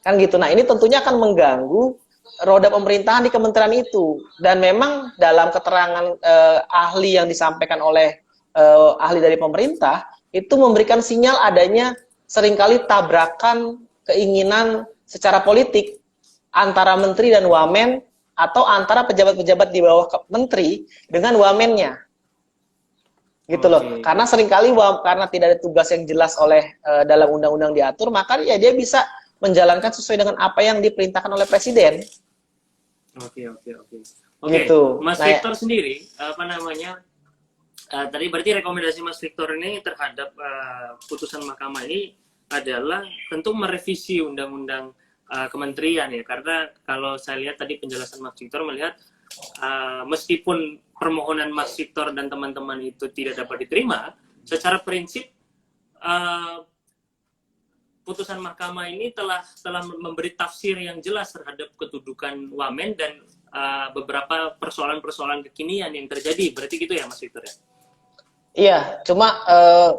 Kan gitu. Nah, ini tentunya akan mengganggu roda pemerintahan di kementerian itu. Dan memang dalam keterangan ahli yang disampaikan oleh ahli dari pemerintah, itu memberikan sinyal adanya seringkali tabrakan keinginan secara politik antara menteri dan wamen, atau antara pejabat-pejabat di bawah menteri dengan wamennya. Gitu loh. Karena seringkali karena tidak ada tugas yang jelas oleh dalam undang-undang diatur, maka ya dia bisa menjalankan sesuai dengan apa yang diperintahkan oleh presiden. Oke. Gitu. Mas Victor sendiri, tadi berarti rekomendasi Mas Victor ini terhadap putusan mahkamah ini adalah tentu merevisi undang-undang kementerian ya, karena kalau saya lihat tadi penjelasan Mas Victor melihat meskipun permohonan Mas Victor dan teman-teman itu tidak dapat diterima, secara prinsip putusan mahkamah ini telah memberi tafsir yang jelas terhadap kedudukan wamen dan beberapa persoalan-persoalan kekinian yang terjadi. Berarti gitu ya Mas Victor ya? Iya, cuma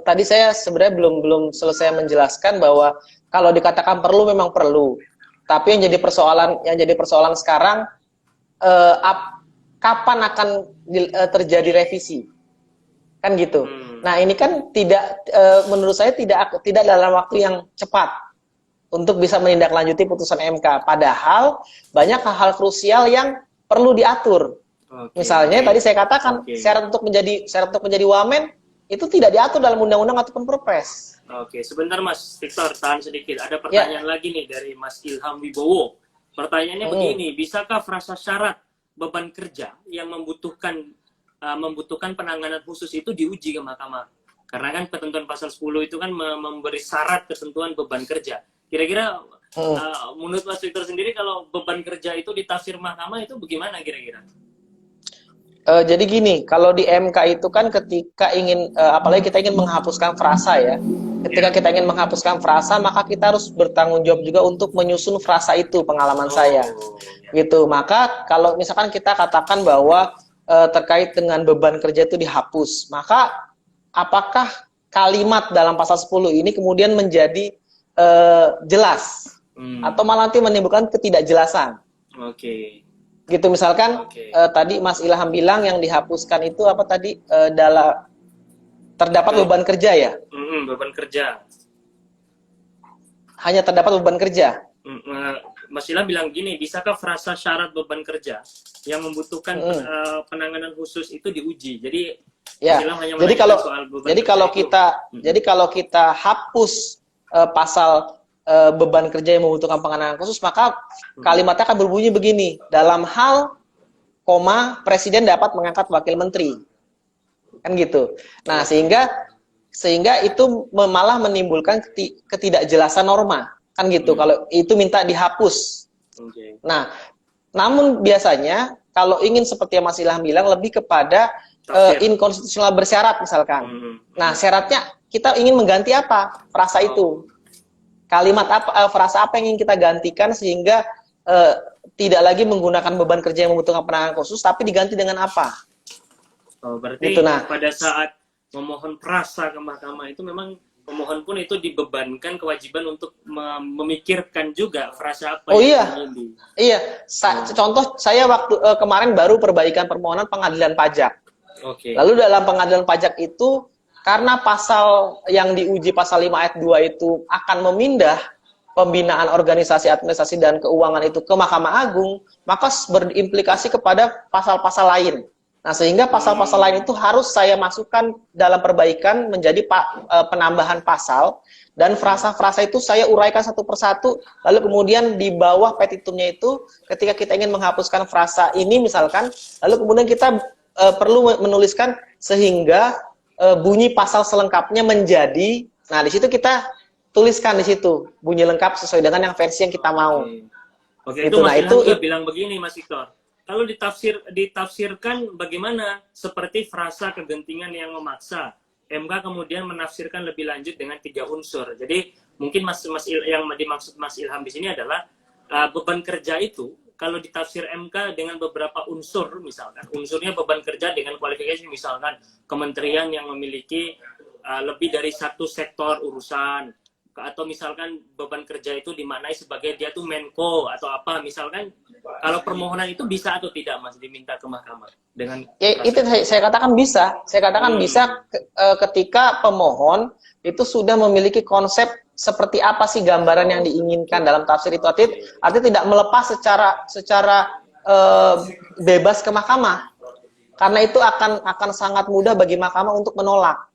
tadi saya sebenarnya belum selesai menjelaskan bahwa kalau dikatakan perlu memang perlu. Tapi yang jadi persoalan sekarang kapan akan terjadi revisi? Kan gitu. Nah, ini kan menurut saya tidak dalam waktu yang cepat untuk bisa menindaklanjuti putusan MK. Padahal banyak hal-hal krusial yang perlu diatur. Misalnya tadi saya katakan syarat untuk menjadi wamen itu tidak diatur dalam undang-undang ataupun Perpres. Oke, sebentar Mas Victor, tahan sedikit. Ada pertanyaan lagi nih dari Mas Ilham Wibowo. Pertanyaannya begini, bisakah frasa syarat beban kerja yang membutuhkan penanganan khusus itu diuji ke mahkamah? Karena kan ketentuan pasal 10 itu kan memberi syarat ketentuan beban kerja. Kira-kira menurut Mas Victor sendiri, kalau beban kerja itu ditafsir mahkamah itu bagaimana kira-kira? Jadi gini, kalau di MK itu kan ketika apalagi kita ingin menghapuskan frasa ya. Ketika kita ingin menghapuskan frasa, maka kita harus bertanggung jawab juga untuk menyusun frasa itu, pengalaman saya. Gitu. Maka kalau misalkan kita katakan bahwa terkait dengan beban kerja itu dihapus, maka apakah kalimat dalam pasal 10 ini kemudian menjadi jelas atau malah nanti menimbulkan ketidakjelasan. Oke. Gitu misalkan Oke. tadi Mas Ilham bilang yang dihapuskan itu apa tadi terdapat beban kerja ya? Beban kerja. Hanya terdapat beban kerja. Mas Ilham bilang gini, bisakah frasa syarat beban kerja yang membutuhkan penanganan khusus itu diuji? Jadi Ya. Mas Ilham hanya Jadi menanyakan soal beban jadi kerja kalau itu. kita jadi kalau kita hapus pasal beban kerja yang membutuhkan penanganan khusus, maka kalimatnya akan berbunyi begini: dalam hal presiden dapat mengangkat wakil menteri. Kan gitu. Nah, sehingga itu malah menimbulkan ketidakjelasan norma. Kan gitu. Kalau itu minta dihapus. Oke. Nah, namun biasanya kalau ingin seperti yang Mas Ilham bilang lebih kepada inkonstitusional bersyarat misalkan. Nah, syaratnya kita ingin mengganti apa? Frasa itu. Kalimat apa, frasa apa yang ingin kita gantikan sehingga tidak lagi menggunakan beban kerja yang membutuhkan penanganan khusus, tapi diganti dengan apa? Oh, berarti Gitu, nah. pada saat memohon prasa ke mahkamah itu memang pemohon pun itu dibebankan kewajiban untuk memikirkan juga frasa apa Oh yang iya. ingin di... Iya, contoh saya waktu kemarin baru perbaikan permohonan pengadilan pajak. Oke. Lalu dalam pengadilan pajak itu karena pasal yang diuji pasal 5 ayat 2 itu akan memindah pembinaan organisasi administrasi dan keuangan itu ke Mahkamah Agung, maka berimplikasi kepada pasal-pasal lain. Nah, sehingga pasal-pasal lain itu harus saya masukkan dalam perbaikan menjadi penambahan pasal, dan frasa-frasa itu saya uraikan satu persatu, lalu kemudian di bawah petitumnya itu ketika kita ingin menghapuskan frasa ini misalkan, lalu kemudian kita perlu menuliskan sehingga bunyi pasal selengkapnya menjadi, nah di situ kita tuliskan di situ bunyi lengkap sesuai dengan yang versi yang kita mau. Oke, Itu, itu Mas nah, Ilham itu juga bilang begini, Mas Victor. Kalau ditafsirkan bagaimana seperti frasa kegentingan yang memaksa, MK kemudian menafsirkan lebih lanjut dengan 3 unsur. Jadi mungkin yang dimaksud Mas Ilham di sini adalah beban kerja itu kalau ditafsir MK dengan beberapa unsur, misalkan unsurnya beban kerja dengan kualifikasi, misalkan kementerian yang memiliki lebih dari satu sektor urusan, atau misalkan beban kerja itu dimaknai sebagai dia tuh Menko atau apa, misalkan kalau permohonan itu bisa atau tidak Mas diminta ke mahkamah dengan itu saya katakan bisa. Saya katakan bisa ketika pemohon itu sudah memiliki konsep seperti apa sih gambaran yang diinginkan dalam tafsir itu, artinya tidak melepas secara bebas ke mahkamah. Karena itu akan sangat mudah bagi mahkamah untuk menolak.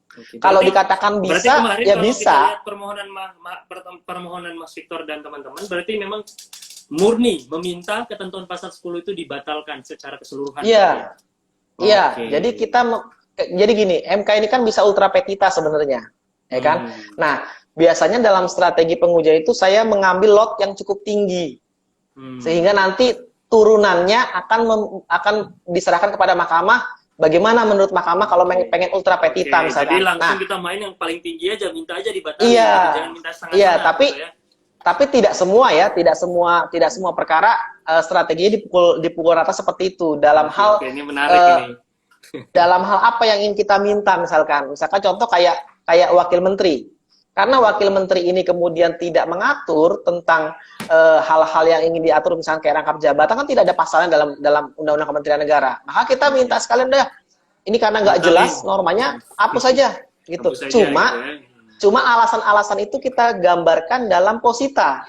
Oke, Kalau dikatakan bisa, ya bisa. Permohonan Mas Victor dan teman-teman berarti memang murni meminta ketentuan pasal 10 itu dibatalkan secara keseluruhan. Iya. Iya, Oke. jadi gini, MK ini kan bisa ultra petita sebenarnya. Ya kan? Nah, biasanya dalam strategi pengujian itu saya mengambil lot yang cukup tinggi. Sehingga nanti turunannya akan diserahkan kepada mahkamah. Bagaimana menurut mahkamah kalau pengen ultra petita misalkan. Jadi langsung kita main yang paling tinggi aja, minta aja dibatalkan. Iya. Jangan minta setengah. Iya, gitu ya. tapi tidak semua ya, tidak semua perkara strateginya dipukul rata seperti itu dalam hal ini menarik ini. dalam hal apa yang ingin kita minta misalkan contoh kayak wakil menteri. Karena wakil menteri ini kemudian tidak mengatur tentang hal-hal yang ingin diatur misalnya kayak rangkap jabatan, kan tidak ada pasalnya dalam Undang-Undang Kementerian Negara. Maka kita minta sekalian ini karena nggak jelas normanya, hapus saja gitu. Cuma alasan-alasan itu kita gambarkan dalam posita.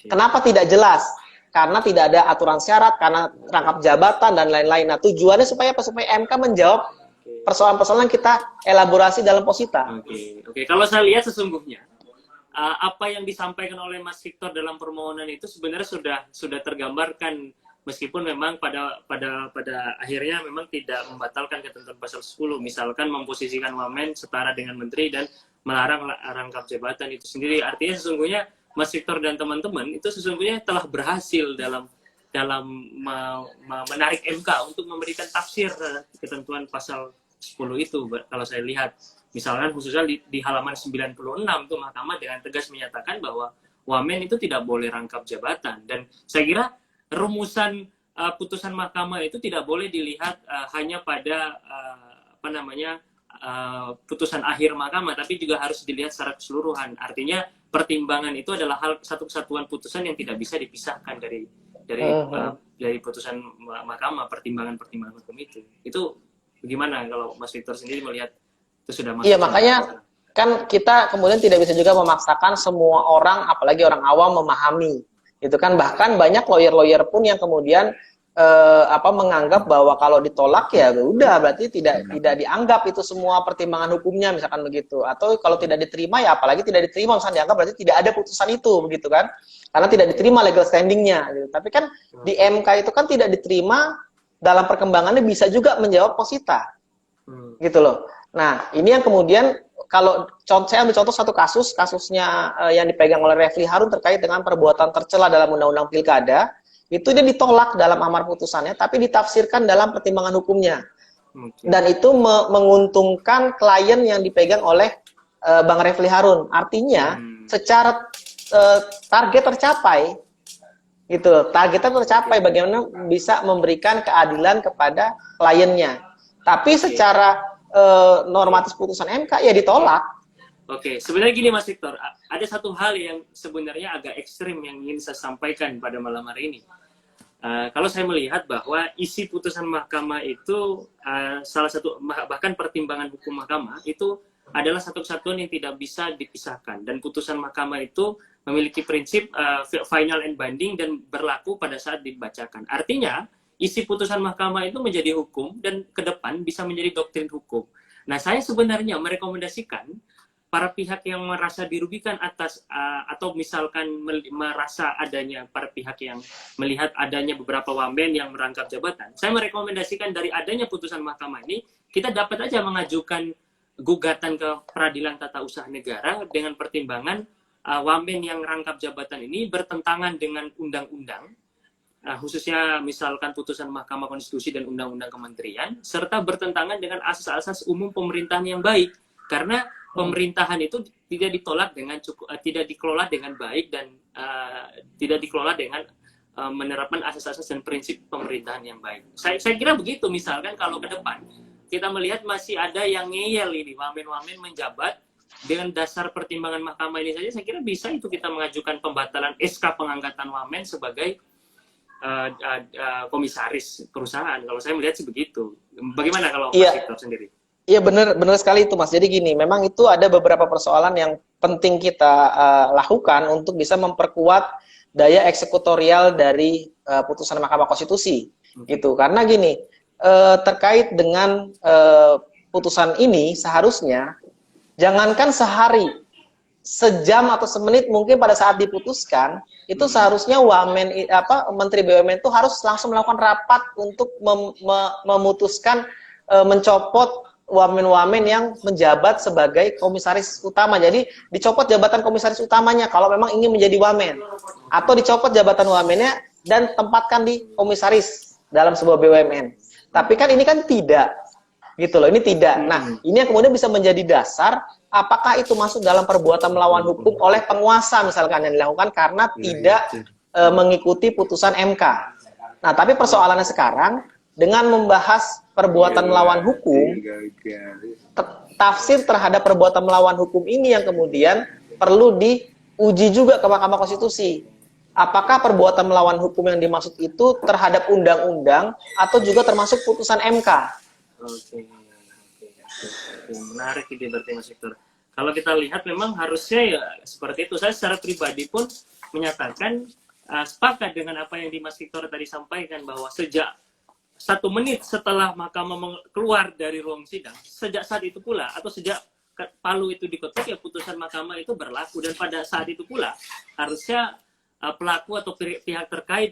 Kenapa tidak jelas? Karena tidak ada aturan syarat, karena rangkap jabatan dan lain-lain. Nah, tujuannya supaya apa? Supaya MK menjawab persoalan-persoalan yang kita elaborasi dalam posita. Oke. Kalau saya lihat sesungguhnya apa yang disampaikan oleh Mas Victor dalam permohonan itu sebenarnya sudah tergambarkan, meskipun memang pada akhirnya memang tidak membatalkan ketentuan pasal 10, misalkan memposisikan wamen setara dengan menteri dan melarang rangkap jabatan itu sendiri. Artinya sesungguhnya Mas Victor dan teman-teman itu sesungguhnya telah berhasil dalam menarik MK untuk memberikan tafsir ketentuan pasal 10 itu. Kalau saya lihat misalkan khususnya di halaman 96 itu mahkamah dengan tegas menyatakan bahwa wamen itu tidak boleh rangkap jabatan, dan saya kira rumusan putusan mahkamah itu tidak boleh dilihat hanya pada putusan akhir mahkamah, tapi juga harus dilihat secara keseluruhan. Artinya pertimbangan itu adalah satu kesatuan putusan yang tidak bisa dipisahkan dari putusan mahkamah, pertimbangan hukum itu. Itu bagaimana kalau Mas Victor sendiri melihat itu sudah masuk? Iya, makanya kan kita kemudian tidak bisa juga memaksakan semua orang, apalagi orang awam memahami. Itu kan bahkan banyak lawyer-lawyer pun yang kemudian menganggap bahwa kalau ditolak ya udah berarti tidak dianggap itu semua pertimbangan hukumnya misalkan begitu, atau kalau tidak diterima ya apalagi tidak diterima misalkan dianggap berarti tidak ada putusan itu begitu kan, karena tidak diterima legal standingnya gitu. Tapi kan di MK itu kan tidak diterima, dalam perkembangannya bisa juga menjawab posita gitu loh. Nah ini yang kemudian kalau saya ambil contoh satu kasusnya yang dipegang oleh Refli Harun terkait dengan perbuatan tercela dalam undang-undang pilkada. Itu dia ditolak dalam amar putusannya, tapi ditafsirkan dalam pertimbangan hukumnya. Dan itu menguntungkan klien yang dipegang oleh Bang Refli Harun. Artinya, secara target tercapai, gitu. Targetnya tercapai bagaimana bisa memberikan keadilan kepada kliennya. Tapi secara normatif putusan MK ya ditolak. Oke, sebenarnya gini Mas Victor, ada satu hal yang sebenarnya agak ekstrim yang ingin saya sampaikan pada malam hari ini. Kalau saya melihat bahwa isi putusan mahkamah itu salah satu, bahkan pertimbangan hukum mahkamah itu adalah satu kesatuan yang tidak bisa dipisahkan, dan putusan mahkamah itu memiliki prinsip final and binding dan berlaku pada saat dibacakan. Artinya isi putusan mahkamah itu menjadi hukum dan ke depan bisa menjadi doktrin hukum. Nah, saya sebenarnya merekomendasikan para pihak yang merasa dirugikan atas atau misalkan merasa adanya para pihak yang melihat adanya beberapa wamen yang merangkap jabatan, saya merekomendasikan dari adanya putusan mahkamah ini kita dapat aja mengajukan gugatan ke Peradilan Tata Usaha Negara dengan pertimbangan wamen yang rangkap jabatan ini bertentangan dengan undang-undang, khususnya misalkan putusan Mahkamah Konstitusi dan Undang-Undang Kementerian, serta bertentangan dengan asas-asas umum pemerintahan yang baik, karena pemerintahan itu tidak ditolak dengan tidak dikelola dengan baik dan tidak dikelola dengan menerapkan asas-asas dan prinsip pemerintahan yang baik. Saya kira begitu. Misalkan kalau ke depan kita melihat masih ada yang ngeyel ini, wamen-wamen menjabat dengan dasar pertimbangan mahkamah ini saja, saya kira bisa itu kita mengajukan pembatalan SK pengangkatan wamen sebagai komisaris perusahaan. Kalau saya melihat sih begitu. Bagaimana kalau Mas Victor sendiri? Iya benar sekali itu Mas. Jadi gini, memang itu ada beberapa persoalan yang penting kita lakukan untuk bisa memperkuat daya eksekutorial dari putusan Mahkamah Konstitusi, gitu. Karena gini, terkait dengan putusan ini seharusnya jangankan sehari, sejam atau semenit mungkin pada saat diputuskan itu seharusnya Menteri BUMN itu harus langsung melakukan rapat untuk memutuskan mencopot wamen-wamen yang menjabat sebagai komisaris utama. Jadi dicopot jabatan komisaris utamanya kalau memang ingin menjadi wamen, atau dicopot jabatan wamennya dan tempatkan di komisaris dalam sebuah BUMN. Tapi kan ini kan tidak, gitu loh. Ini tidak. Nah, ini yang kemudian bisa menjadi dasar apakah itu masuk dalam perbuatan melawan hukum oleh penguasa misalkan yang dilakukan karena tidak mengikuti putusan MK. Nah, tapi persoalannya sekarang dengan membahas perbuatan melawan hukum, tafsir terhadap perbuatan melawan hukum ini yang kemudian perlu diuji juga ke Mahkamah Konstitusi. Apakah perbuatan melawan hukum yang dimaksud itu terhadap undang-undang atau juga termasuk putusan MK? Oke. Menarik ide berarti Mas Victor. Kalau kita lihat memang harusnya ya seperti itu. Saya secara pribadi pun menyatakan sepakat dengan apa yang Mas Victor tadi sampaikan, bahwa sejak 1 menit setelah mahkamah keluar dari ruang sidang, sejak saat itu pula atau sejak palu itu diketuk ya putusan mahkamah itu berlaku, dan pada saat itu pula harusnya pelaku atau pihak terkait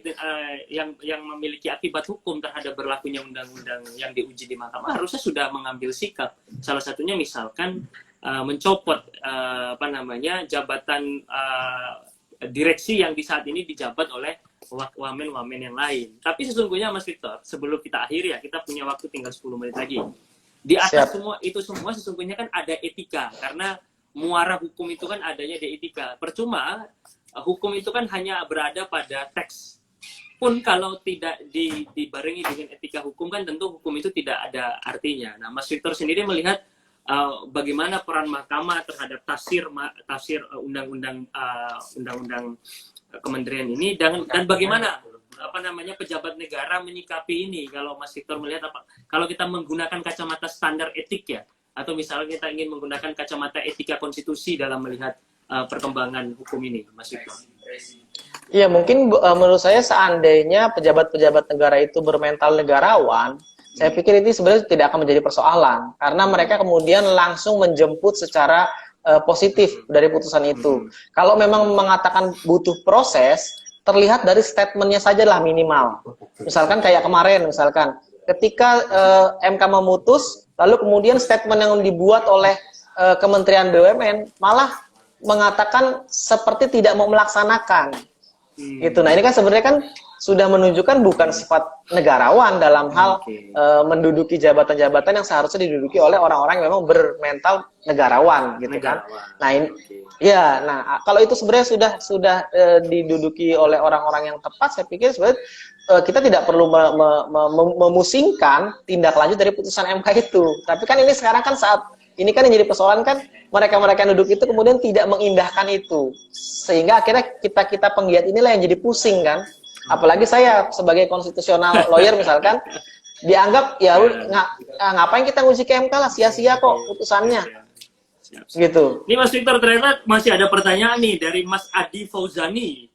yang memiliki akibat hukum terhadap berlakunya undang-undang yang diuji di mahkamah harusnya sudah mengambil sikap. Salah satunya misalkan mencopot jabatan direksi yang di saat ini dijabat oleh wamen-wamen yang lain. Tapi sesungguhnya Mas Victor, sebelum kita akhiri ya, kita punya waktu tinggal 10 menit lagi. Di atas semua sesungguhnya kan ada etika, karena muara hukum itu kan adanya di etika. Percuma hukum itu kan hanya berada pada teks. Pun kalau tidak dibarengi dengan etika hukum kan tentu hukum itu tidak ada artinya. Nah, Mas Victor sendiri melihat bagaimana peran mahkamah terhadap tafsir undang-undang kementerian ini, dan bagaimana pejabat negara menyikapi ini. Kalau Mas Victor melihat apa, kalau kita menggunakan kacamata standar etik ya, atau misalnya kita ingin menggunakan kacamata etika konstitusi dalam melihat perkembangan hukum ini, Mas Victor. Iya, mungkin menurut saya seandainya pejabat-pejabat negara itu bermental negarawan, saya pikir ini sebenarnya tidak akan menjadi persoalan, karena mereka kemudian langsung menjemput secara positif dari putusan itu. Kalau memang mengatakan butuh proses, terlihat dari statementnya saja lah minimal. Misalkan kayak kemarin, misalkan ketika MK memutus, lalu kemudian statement yang dibuat oleh Kementerian BUMN malah mengatakan seperti tidak mau melaksanakan. Gitu. Nah, ini kan sebenarnya kan sudah menunjukkan bukan sifat negarawan dalam hal menduduki jabatan-jabatan yang seharusnya diduduki oleh orang-orang yang memang bermental negarawan, gitu kan. Nah, ini ya, nah kalau itu sebenarnya sudah diduduki oleh orang-orang yang tepat, saya pikir sebenarnya kita tidak perlu memusingkan tindak lanjut dari putusan MK itu. Tapi kan ini sekarang kan saat ini kan yang jadi persoalan kan mereka-mereka yang duduk itu kemudian tidak mengindahkan itu, sehingga akhirnya kita penggiat inilah yang jadi pusing kan. Apalagi saya sebagai konstitusional lawyer misalkan dianggap ya ngapain kita nguji ke MK lah, sia-sia kok putusannya. Gitu. Ini Mas Victor, ternyata masih ada pertanyaan nih dari Mas Adi Fauzani.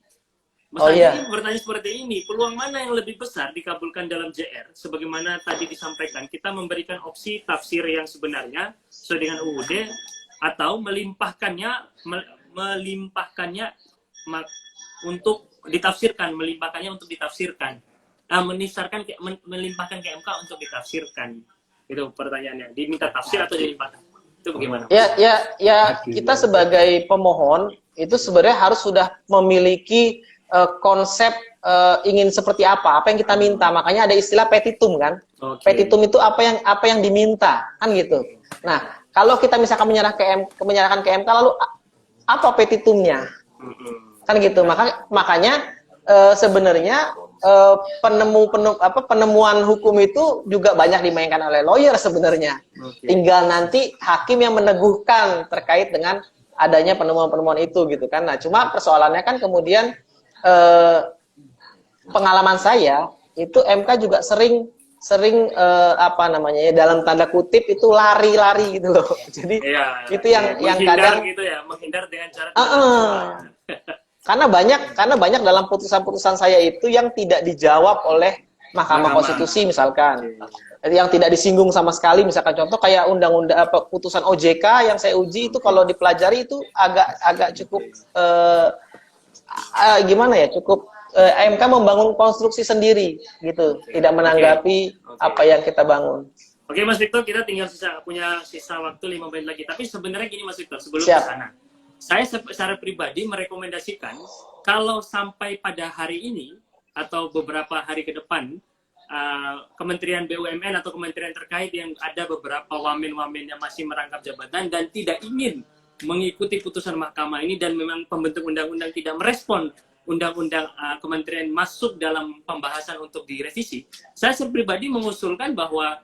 Mas Adi bertanya seperti ini, peluang mana yang lebih besar dikabulkan dalam JR? Sebagaimana tadi disampaikan, kita memberikan opsi tafsir yang sebenarnya sesuai dengan UUD, atau melimpahkannya untuk ditafsirkan, melimpahkan ke MK untuk ditafsirkan. Itu pertanyaannya, diminta tafsir atau dilimpahkan? Itu bagaimana? Ya, kita sebagai pemohon itu sebenarnya harus sudah memiliki konsep ingin seperti apa yang kita minta. Makanya ada istilah petitum kan. Petitum itu apa yang diminta kan gitu. Nah, kalau kita misalkan menyerahkan ke MK, lalu apa petitumnya? Kan gitu. Makanya sebenarnya penemuan hukum itu juga banyak dimainkan oleh lawyer sebenarnya. Tinggal nanti hakim yang meneguhkan terkait dengan adanya penemuan-penemuan itu gitu kan. Nah, cuma persoalannya kan kemudian pengalaman saya itu MK juga sering dalam tanda kutip itu lari-lari gitu loh. Jadi itu yang kadang gitu ya, menghindar dengan cara karena banyak dalam putusan-putusan saya itu yang tidak dijawab oleh Mahkamah Konstitusi misalkan. Yang tidak disinggung sama sekali, misalkan contoh kayak undang-undang putusan OJK yang saya uji itu kalau dipelajari itu agak cukup cukup MK membangun konstruksi sendiri gitu, tidak menanggapi apa yang kita bangun. Oke, Mas Victor, kita tinggal punya sisa waktu 5 menit lagi. Tapi sebenarnya gini Mas Victor, sebelum ke sana, saya secara pribadi merekomendasikan kalau sampai pada hari ini atau beberapa hari ke depan, Kementerian BUMN atau kementerian terkait yang ada beberapa wamen-wamen yang masih merangkap jabatan dan tidak ingin mengikuti putusan mahkamah ini, dan memang pembentuk undang-undang tidak merespon undang-undang kementerian masuk dalam pembahasan untuk direvisi, saya pribadi mengusulkan bahwa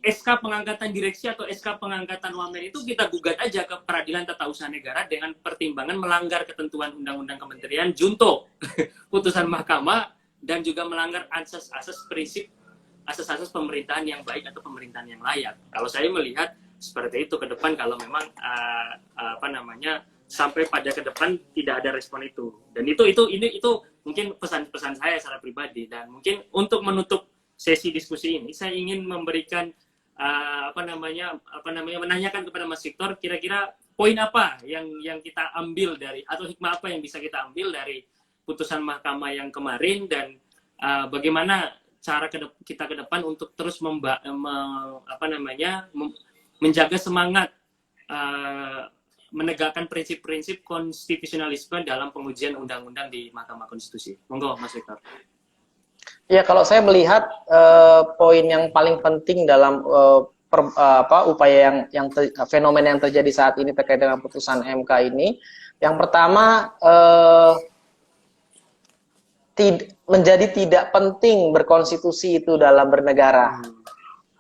SK pengangkatan direksi atau SK pengangkatan wamen itu kita gugat aja ke Peradilan Tata Usaha Negara dengan pertimbangan melanggar ketentuan undang-undang kementerian, junto putusan mahkamah, dan juga melanggar asas-asas pemerintahan yang baik atau pemerintahan yang layak. Kalau saya melihat seperti itu ke depan, kalau memang sampai pada ke depan tidak ada respon itu. Dan itu mungkin pesan-pesan saya secara pribadi. Dan mungkin untuk menutup sesi diskusi ini, saya ingin memberikan menanyakan kepada Mas Victor, kira-kira poin apa yang kita ambil dari, atau hikmah apa yang bisa kita ambil dari putusan mahkamah yang kemarin, dan bagaimana cara kita ke depan untuk terus menjaga semangat menegakkan prinsip-prinsip konstitusionalisme dalam pengujian undang-undang di Mahkamah Konstitusi. Monggo, Mas Victor. Ya, kalau saya melihat poin yang paling penting dalam upaya fenomena yang terjadi saat ini terkait dengan putusan MK ini, yang pertama menjadi tidak penting berkonstitusi itu dalam bernegara,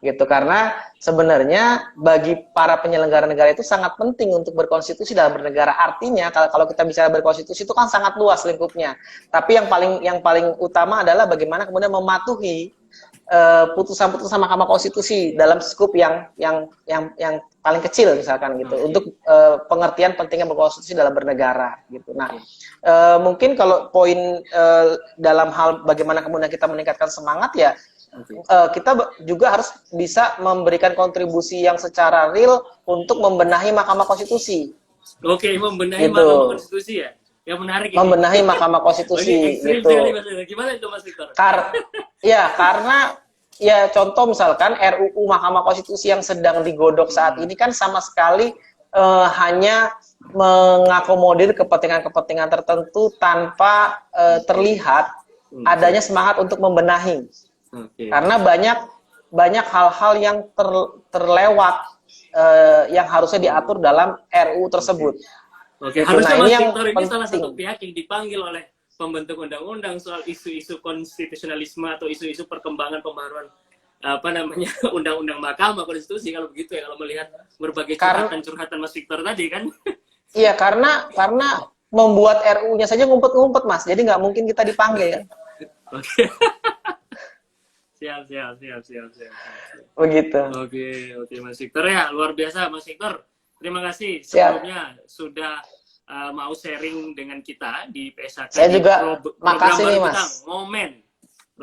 gitu. Karena sebenarnya bagi para penyelenggara negara itu sangat penting untuk berkonstitusi dalam bernegara. Artinya kalau kita bicara berkonstitusi itu kan sangat luas lingkupnya. Tapi yang paling utama adalah bagaimana kemudian mematuhi putusan-putusan Mahkamah Konstitusi dalam skup yang paling kecil misalkan gitu, untuk pengertian pentingnya berkonstitusi dalam bernegara gitu. Nah, mungkin kalau poin dalam hal bagaimana kemudian kita meningkatkan semangat ya, kita juga harus bisa memberikan kontribusi yang secara real untuk membenahi Mahkamah Konstitusi. Oke, membenahi gitu. Mahkamah Konstitusi ya. Yang menarik ini. Membenahi Mahkamah Konstitusi gitu. Gimana itu Mas Victor? Karena ya contoh misalkan RUU Mahkamah Konstitusi yang sedang digodok saat ini kan sama sekali hanya mengakomodir kepentingan-kepentingan tertentu tanpa terlihat adanya semangat untuk membenahi. Karena banyak hal-hal yang terlewat yang harusnya diatur dalam RUU tersebut. Harusnya Nah, Mas ini yang Victor ini penting. salah satu pihak yang dipanggil oleh pembentuk undang-undang soal isu-isu konstitusionalisme atau isu-isu perkembangan pembaruan undang-undang Mahkamah Konstitusi, kalau begitu ya, kalau melihat berbagai curhatan Mas Victor tadi kan. Iya, karena membuat RU-nya saja ngumpet-ngumpet Mas, jadi nggak mungkin kita dipanggil. Oke. Siap. Begitu. Oke Mas Victor ya, luar biasa Mas Victor. Terima kasih Siap. sebelumnya sudah mau sharing dengan kita di PSHK. Saya juga makasih nih Mas.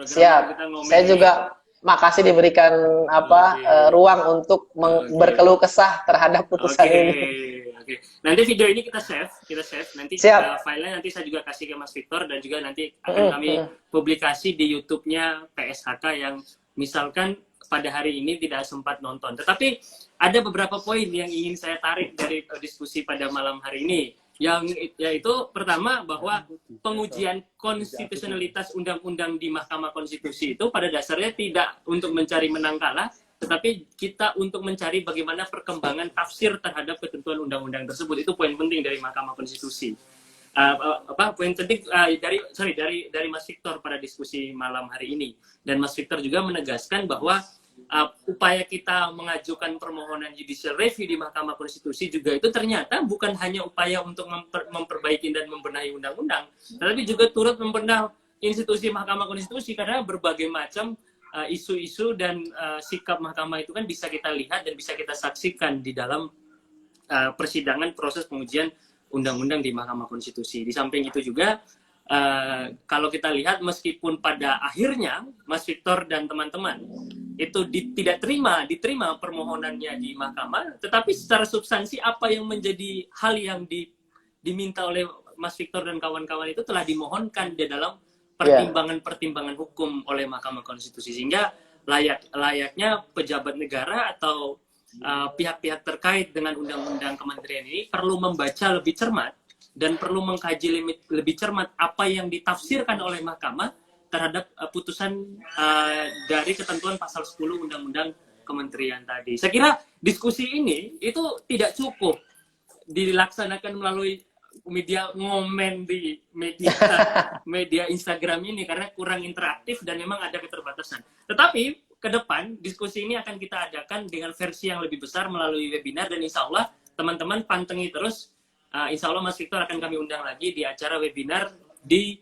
Siap. Saya juga makasih diberikan ruang untuk berkeluh kesah terhadap putusan ini. Oke. Nanti video ini kita save. Nanti filenya nanti saya juga kasih ke Mas Victor, dan juga nanti akan kami publikasi di YouTube-nya PSHK yang misalkan pada hari ini tidak sempat nonton. Tetapi ada beberapa poin yang ingin saya tarik dari diskusi pada malam hari ini. Yaitu pertama, bahwa pengujian konstitusionalitas undang-undang di Mahkamah Konstitusi itu pada dasarnya tidak untuk mencari menang kalah, tetapi kita untuk mencari bagaimana perkembangan tafsir terhadap ketentuan undang-undang tersebut. Itu poin penting dari Mahkamah Konstitusi. Poin penting dari Mas Victor pada diskusi malam hari ini. Dan Mas Victor juga menegaskan bahwa upaya kita mengajukan permohonan judicial review di Mahkamah Konstitusi juga itu ternyata bukan hanya upaya untuk memperbaiki dan membenahi undang-undang, tetapi juga turut membenahi institusi Mahkamah Konstitusi, karena berbagai macam isu-isu dan sikap Mahkamah itu kan bisa kita lihat dan bisa kita saksikan di dalam persidangan proses pengujian undang-undang di Mahkamah Konstitusi. Di samping itu juga kalau kita lihat, meskipun pada akhirnya Mas Victor dan teman-teman itu tidak diterima permohonannya di mahkamah, tetapi secara substansi apa yang menjadi hal yang diminta oleh Mas Victor dan kawan-kawan itu telah dimohonkan di dalam pertimbangan hukum oleh Mahkamah Konstitusi, sehingga layaknya pejabat negara atau pihak-pihak terkait dengan undang-undang kementerian ini perlu membaca lebih cermat dan perlu mengkaji lebih cermat apa yang ditafsirkan oleh mahkamah terhadap putusan dari ketentuan pasal 10 Undang-Undang Kementerian tadi. Saya kira diskusi ini itu tidak cukup dilaksanakan melalui media ngomen di media Instagram ini, karena kurang interaktif dan memang ada keterbatasan. Tetapi ke depan diskusi ini akan kita adakan dengan versi yang lebih besar melalui webinar, dan insya Allah teman-teman pantengi terus. Insya Allah Mas Victor akan kami undang lagi di acara webinar di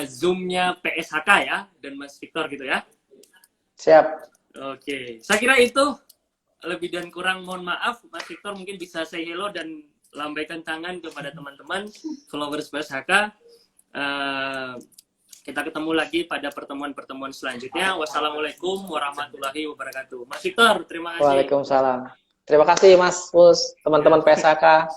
Zoom-nya PSHK ya, dan Mas Victor gitu ya. Siap. Oke, saya kira itu lebih dan kurang mohon maaf. Mas Victor mungkin bisa say hello dan lambaikan tangan kepada teman-teman followers PSHK. Kita ketemu lagi pada pertemuan-pertemuan selanjutnya. Wassalamualaikum warahmatullahi wabarakatuh. Mas Victor, terima kasih. Waalaikumsalam. Terima kasih Mas Pus, teman-teman PSHK.